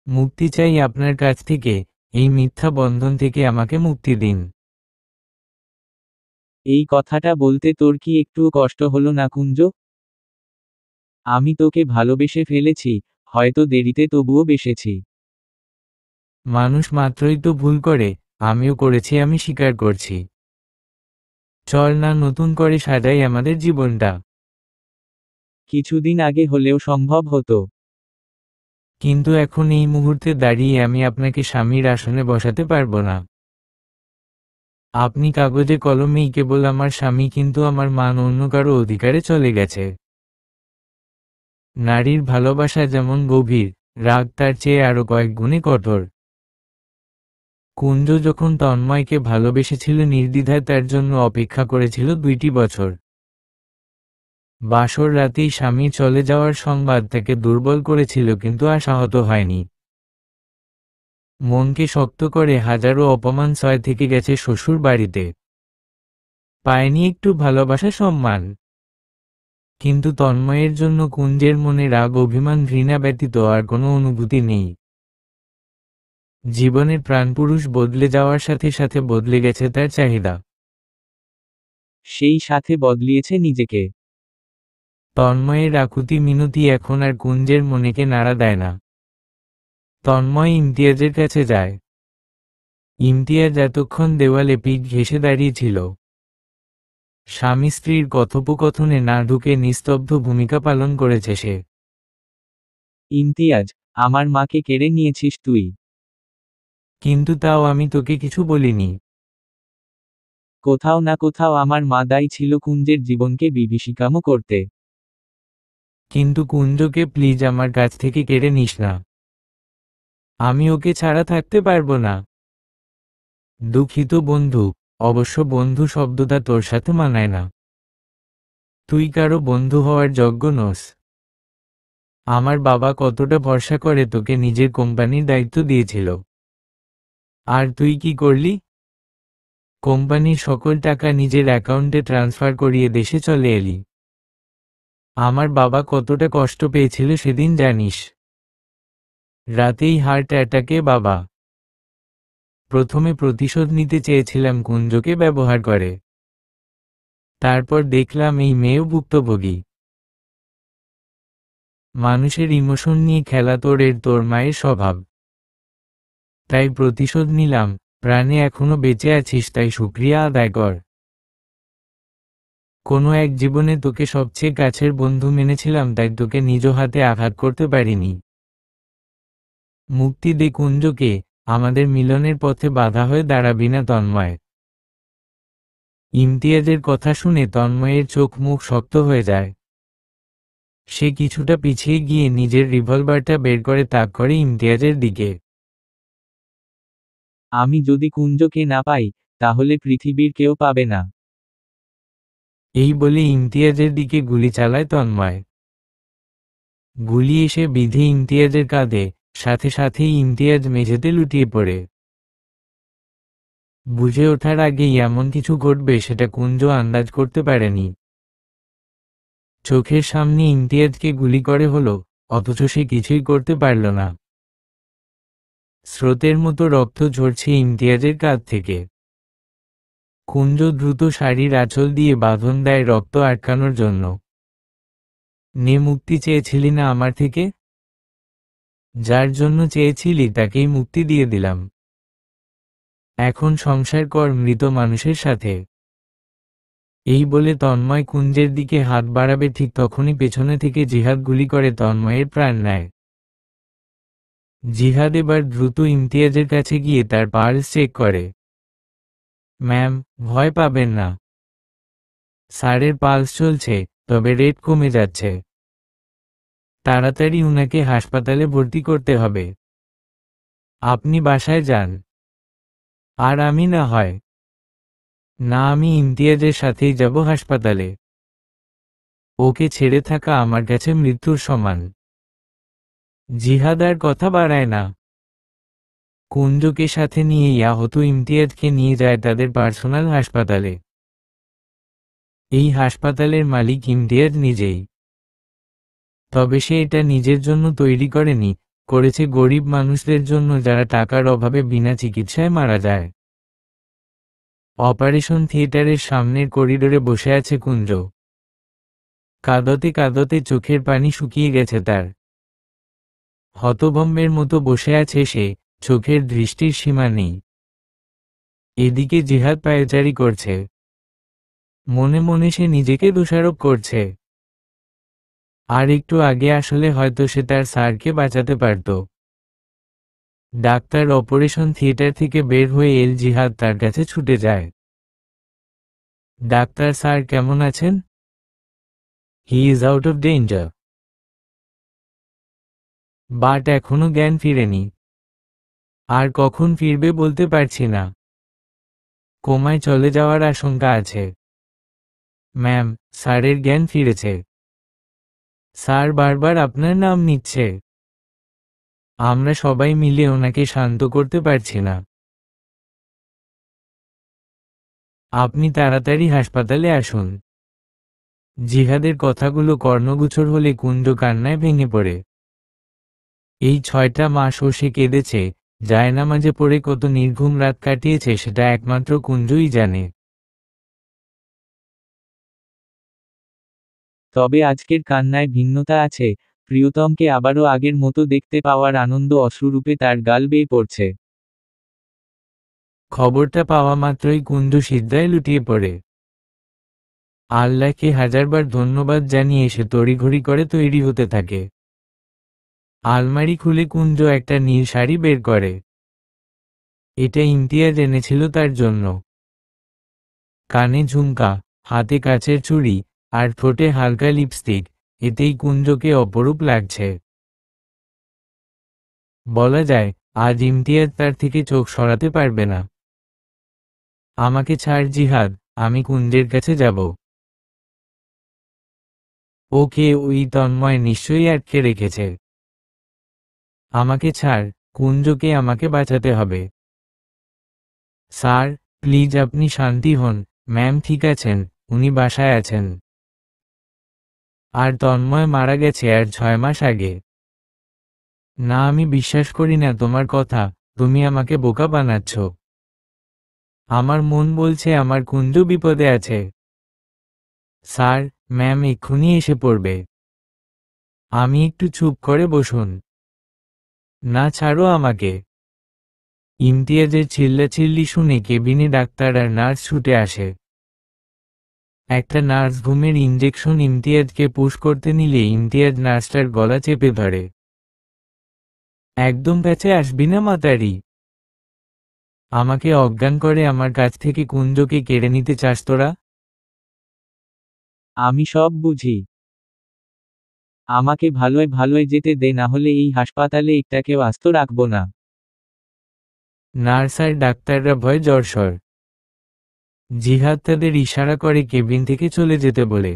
[SPEAKER 1] মুক্তি চাই আপনার কাছ থেকে, এই মিথ্যা বন্ধন থেকে আমাকে মুক্তি দিন।
[SPEAKER 2] এই কথাটা বলতে তোর কি একটুও কষ্ট হলো না কুঞ্জ? আমি তোকে ভালোবেসে ফেলেছি, হয়তো দেরিতে তবুও বেসেছি।
[SPEAKER 1] মানুষ মাত্রই তো ভুল করে, আমিও করেছি, আমি স্বীকার করছি। চল না নতুন করে সাজাই আমাদের জীবনটা।
[SPEAKER 2] কিছুদিন আগে হলেও সম্ভব হতো।
[SPEAKER 1] কিন্তু এখন এই মুহূর্তে দাঁড়িয়ে আমি আপনাকে স্বামীর আসনে বসাতে পারবো না। আপনি কাগজে কলমেই কেবল আমার স্বামী, কিন্তু আমার মান অন্য কারো অধিকারে চলে গেছে। নারীর ভালোবাসা যেমন গভীর, রাগ তার চেয়ে আরো কয়েক গুণে কঠোর। কুঞ্জ যখন তন্ময়কে ভালোবেসেছিল নির্দ্বিধায় তার জন্য অপেক্ষা করেছিল 2টি বছর। বাসর রাতেই স্বামী চলে যাওয়ার সংবাদ তাকে দুর্বল করেছিল, কিন্তু আশাহত হয়নি। মনকে শক্ত করে হাজারো অপমান সয় থেকে গেছে শ্বশুর বাড়িতে। পায়নি একটু ভালোবাসা, সম্মান। কিন্তু তন্ময়ের জন্য কুঞ্জের মনে রাগ, অভিমান, ঘৃণা ব্যতীত আর কোনো অনুভূতি নেই। জীবনের প্রাণপুরুষ বদলে যাওয়ার সাথে সাথে বদলে গেছে তার চাহিদা।
[SPEAKER 2] সেই সাথে বদলিয়েছে নিজেকে।
[SPEAKER 1] তন্ময়ের আকুতি মিনতি এখন আর কুঞ্জের মনেকে নাড়া দেয় না। তন্ময় ইমতিয়াজের কাছে যায়। ইমতিয়াজ এতক্ষণ দেওয়ালে পিঠ ঘেঁষে দাঁড়িয়েছিল। স্বামী স্ত্রীর কথোপকথনে না ঢুকে নিস্তব্ধ ভূমিকা পালন করেছে সে।
[SPEAKER 2] ইমতিয়াজ, আমার মাকে কেড়ে নিয়েছিস তুই।
[SPEAKER 1] কিন্তু তাও আমি তোকে কিছু বলিনি।
[SPEAKER 2] কোথাও না কোথাও আমার মা দায়ী ছিল কুঞ্জের জীবনকে বিভীষিকাময় করতে।
[SPEAKER 1] কিন্তু কুঞ্জকে প্লিজ আমার কাছ থেকে কেড়ে নিস না। আমি ওকে ছাড়া থাকতে পারবো না। দুঃখিত বন্ধু, অবশ্য বন্ধু শব্দটা তোর সাথে মানায় না। তুই কারো বন্ধু হওয়ার যোগ্য নোস। আমার বাবা কতটা ভরসা করে তোকে নিজের কোম্পানির দায়িত্ব দিয়েছিল। আর তুই কি করলি? কোম্পানির সকল টাকা নিজের অ্যাকাউন্টে ট্রান্সফার করিয়ে দেশে চলে এলি। আমার বাবা কতটা কষ্ট পেয়েছিল সেদিন জানিস? রাতেই হার্ট অ্যাটাকে বাবা। প্রথমে প্রতিশোধ নিতে চেয়েছিলাম কুঞ্জকে ব্যবহার করে। তারপর দেখলাম এই মেয়েও ভুক্তভোগী। মানুষের ইমোশন নিয়ে খেলা তোর মায়ের স্বভাব। তাই প্রতিশোধ নিলাম। প্রাণে এখনো বেঁচে আছিস তাই শুকরিয়া আদায় কর। কোনো এক জীবনে তোকে সবচেয়ে কাছের বন্ধু মেনেছিলাম, তাই তোকে নিজ হাতে আঘাত করতে পারিনি। মুক্তি দে কুঞ্জকে, আমাদের মিলনের পথে বাধা হয়ে দাঁড়াবি না তন্ময়। ইমতিয়াজের কথা শুনে তন্ময়ের চোখ মুখ শক্ত হয়ে যায়। সে কিছুটা পিছিয়ে গিয়ে নিজের রিভলভারটা বের করে তাক করে ইমতিয়াজের দিকে।
[SPEAKER 2] আমি যদি কুঞ্জকে না পাই, তাহলে পৃথিবীর কেউ পাবে না।
[SPEAKER 1] এই বলে ইমতিয়াজের দিকে গুলি চালায় তন্ময়। গুলি এসে বিধে ইমতিয়াজের কাঁধে, সাথে সাথেই ইমতিয়াজ মেঝেতে লুটিয়ে পড়ে। বুঝে ওঠার আগেই এমন কিছু ঘটবে সেটা কুঞ্জ আন্দাজ করতে পারেনি। চোখের সামনে ইমতিয়াজকে গুলি করে হলো, অথচ সে কিছুই করতে পারল না। স্রোতের মতো রক্ত ঝরছে ইমতিয়াজের কাঁধ থেকে। কুঞ্জ দ্রুত শাড়ির আঁচল দিয়ে বাঁধন দেয় রক্ত আটকানোর জন্য। নে মুক্তি চেয়েছিলি না আমার থেকে? যার জন্য চেয়েছিলি তাকেই মুক্তি দিয়ে দিলাম। এখন সংসার কর মৃত মানুষের সাথে। এই বলে তন্ময় কুঞ্জের দিকে হাত বাড়াবে ঠিক তখনই পেছনে থেকে জিহাদ গুলি করে তন্ময়ের প্রাণ নেয়। জিহাদ এবার দ্রুত ইমতিয়াজের কাছে গিয়ে তার পালস চেক করে। ম্যাম, ভয় পাবেন না। স্যারের পালস চলছে, তবে রেট কমে যাচ্ছে। তাড়াতাড়ি উনাকে হাসপাতালে ভর্তি করতে হবে। আপনি বাসায় যান। আর আমি না হয়? না, আমি ইমতিয়াজের সাথেই যাব হাসপাতালে। ওকে ছেড়ে থাকা আমার কাছে মৃত্যুর সমান। জিহাদ আর কথা বাড়ায় না। কুঞ্জকে সাথে নিয়ে আহত ইমতিয়াজকে নিয়ে যায় তাদের পার্সোনাল হাসপাতালে। এই হাসপাতালের মালিক ইমতিয়াজ নিজেই। তবে সে এটা নিজের জন্য তৈরি করেনি, করেছে গরিব মানুষদের জন্য যারা টাকার অভাবে বিনা চিকিৎসায় মারা যায়। অপারেশন থিয়েটারের সামনের করিডোরে বসে আছে কুঞ্জ। কাঁদতে কাঁদতে চোখের পানি শুকিয়ে গেছে তার। হতভম্বের মতো বসে আছে সে, চোখের দৃষ্টির সীমা নেই। এদিকে জিহাদ পায়চারি করছে। মনে মনে সে নিজেকে দোষারোপ করছে। আর একটু আগে আসলে হয়তো সে তার স্যারকে বাঁচাতে পারত। ডাক্তার অপারেশন থিয়েটার থেকে বের হয়ে এল জিহাদ তার কাছে ছুটে যায়। ডাক্তার স্যার কেমন আছেন? He is out of danger. But এখনো জ্ঞান ফিরেনি। আর কখন ফিরবে বলতে পারছি না। কোমায় চলে যাওয়ার আশঙ্কা আছে। ম্যাম, স্যারের জ্ঞান ফিরেছে। স্যার বারবার আপনার নাম নিচ্ছে। আমরা সবাই মিলে ওনাকে শান্ত করতে পারছি না। আপনি তাড়াতাড়ি হাসপাতালে আসুন। জিহাদের কথাগুলো কর্ণগোচর হলে কুঞ্জ কান্নায় ভেঙে পড়ে। এই 6টা মাস ও সে কেঁদেছে, জায়নামাজে পড়ে কত নির্ঘুম রাত কাটিয়েছে সেটা একমাত্র কুঞ্জই জানে।
[SPEAKER 2] তবে আজকের কান্নায় ভিন্নতা আছে, প্রিয়তমকে আবারও আগের মতো দেখতে পাওয়ার আনন্দ অশ্রুরূপে তার গাল বেয়ে পড়ছে।
[SPEAKER 1] খবরটা পাওয়া মাত্রই কুঞ্জ সিজদায় লুটিয়ে পড়ে। আল্লাহকে হাজারবার ধন্যবাদ জানিয়ে সে তড়িঘড়ি করে তৈরি হতে থাকে। আলমারি খুলে কুঞ্জ একটা নীল শাড়ি বের করে। এটা ইমতিয়াজ এনেছিল তার জন্য। কানে ঝুমকা, হাতে কাচের চুড়ি, আর ঠোঁটে হালকা লিপস্টিক, এতেই কুঞ্জকে অপরূপ লাগছে। বলা যায়, আজ ইমতিয়াজ তার থেকে চোখ সরাতে পারবে না। আমাকে ছাড় জিহাদ, আমি কুঞ্জের কাছে যাব। ওকে ওই তন্ময় নিশ্চয়ই আটকে রেখেছে। আমাকে ছাড়, কুঞ্জকে আমাকে বাঁচাতে হবে। স্যার, প্লিজ আপনি শান্তি হন। ম্যাম ঠিক আছেন, উনি বাসায় আছেন। আর তন্ময় মারা গেছে আর 6 মাস আগে। না, আমি বিশ্বাস করি না তোমার কথা, তুমি আমাকে বোকা বানাচ্ছ। আমার মন বলছে আমার কুঞ্জ বিপদে আছে। স্যার, ম্যাম এক্ষুনি এসে পড়বে। আমি একটু চুপ করে বসুন। না, ছাড়ো আমাকে। ইমতিয়াজের চিল্লাচিল্লি শুনে কেবিনে ডাক্তার আর নার্স ছুটে আসে। একটা নার্স ঘুমের ইঞ্জেকশন ইমতিয়াজকে পুশ করতে নিলে ইমতিয়াজ নার্সটার গলা চেপে ধরে। একদম কাছে আসবি না মাতারি। আমাকে অজ্ঞান করে আমার কাছ থেকে কুঞ্জকে কেড়ে নিতে চাস তোরা?
[SPEAKER 2] আমি সব বুঝি। আমাকে ভালোয় ভালোয় যেতে দে, না হলে এই হাসপাতালে একটাকেও আস্ত রাখবো না।
[SPEAKER 1] নার্স আর ডাক্তাররা ভয়ে জ্বরসর। জিহাদ তাদের ইশারা করে কেবিন থেকে চলে যেতে বলে।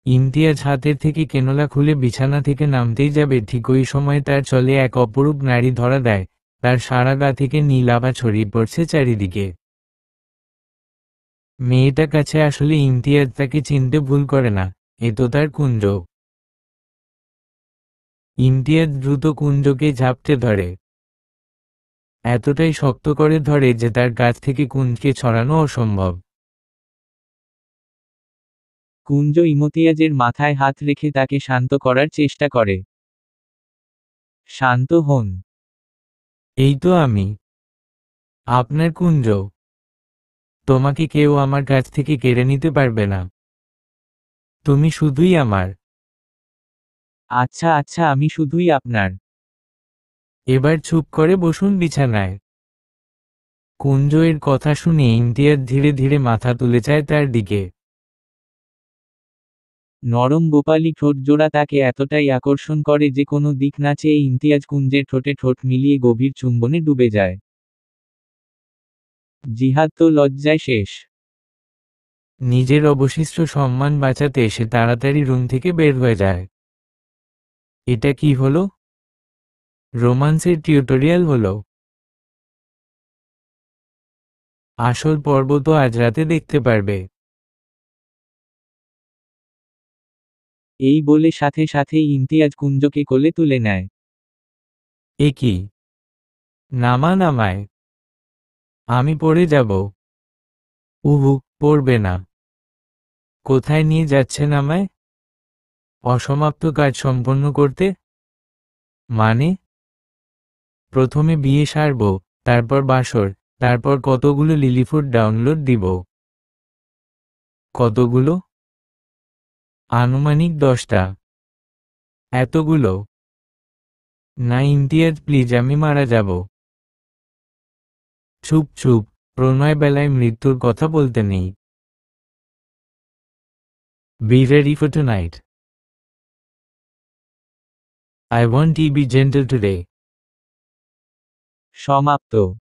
[SPEAKER 1] ইমতিয়াজ হাতের থেকে কেনলা খুলে বিছানা থেকে নামতেই যাবে, ঠিক ওই সময় তার চলে এক অপরূপ নারী ধরা দেয়। তার সারা গা থেকে নীল আভা ছড়িয়ে পড়ছে চারিদিকে। মেয়েটা কাছে আসলে ইমতিয়াজ তাকে চিনতে ভুল করে না, এ তো তার কুঞ্জ। ইমতিয়াজ দ্রুত কুঞ্জকে ঝাপটে ধরে, এতটাই শক্ত করে ধরে যে তার কাছ থেকে কুঞ্জকে ছড়ানো অসম্ভব।
[SPEAKER 2] কুঞ্জ ইমতিয়াজের মাথায় হাত রেখে তাকে শান্ত করার চেষ্টা করে। শান্ত হন।
[SPEAKER 1] এই তো আমি, আপনার কুঞ্জ। তোমাকে কেউ আমার কাছ থেকে কেড়ে নিতে পারবে না। তুমি শুধুই আমার।
[SPEAKER 2] আচ্ছা আচ্ছা, আমি শুধুই আপনার।
[SPEAKER 1] এবার চুপ করে বসুন বিছানায়। কুঞ্জ এর কথা শুনে ইমতিয়াজ ধীরে ধীরে মাথা তুলে চায় তার দিকে।
[SPEAKER 2] নরম গোপালী ঠোঁটজোড়া তাকে এতটাই আকর্ষণ করে যে কোনো দিক না চেয়ে ইমতিয়াজ কুঞ্জের ঠোঁটে ঠোঁট মিলিয়ে গভীর চুম্বনে ডুবে যায়। জিহাদ তো লজ্জায় শেষ।
[SPEAKER 1] নিজের অবশিষ্ট সম্মান বাঁচাতে সে তাড়াতাড়ি রুম থেকে বের হয়ে যায়। এটা কি হলো? রোমান্সের টিউটোরিয়াল হলো? আসল পর্ব তো আজ রাতে দেখতে পারবে।
[SPEAKER 2] এই বলে সাথে সাথেই ইমতিয়াজ কুঞ্জকে কোলে তুলে নেয়।
[SPEAKER 1] এ কি? নামা নামায়, আমি পড়ে যাব। উহু, পড়বে না। কোথায় নিয়ে যাচ্ছেন আমায়? অসমাপ্ত কাজ সম্পন্ন করতে? মানে? প্রথমে বিয়ে সারব, তারপর বাসর, তারপর কতগুলো লিলিফুড ডাউনলোড দিব। কতগুলো? আনুমানিক 10টা। এতগুলো? না ইমতিয়াজ প্লিজ, আমি মারা যাব। চুপ চুপ, প্রণয় বেলায় মৃত্যুর কথা বলতে নেই। Be ready for tonight. I want to be gentle today.
[SPEAKER 2] সমাপ্ত।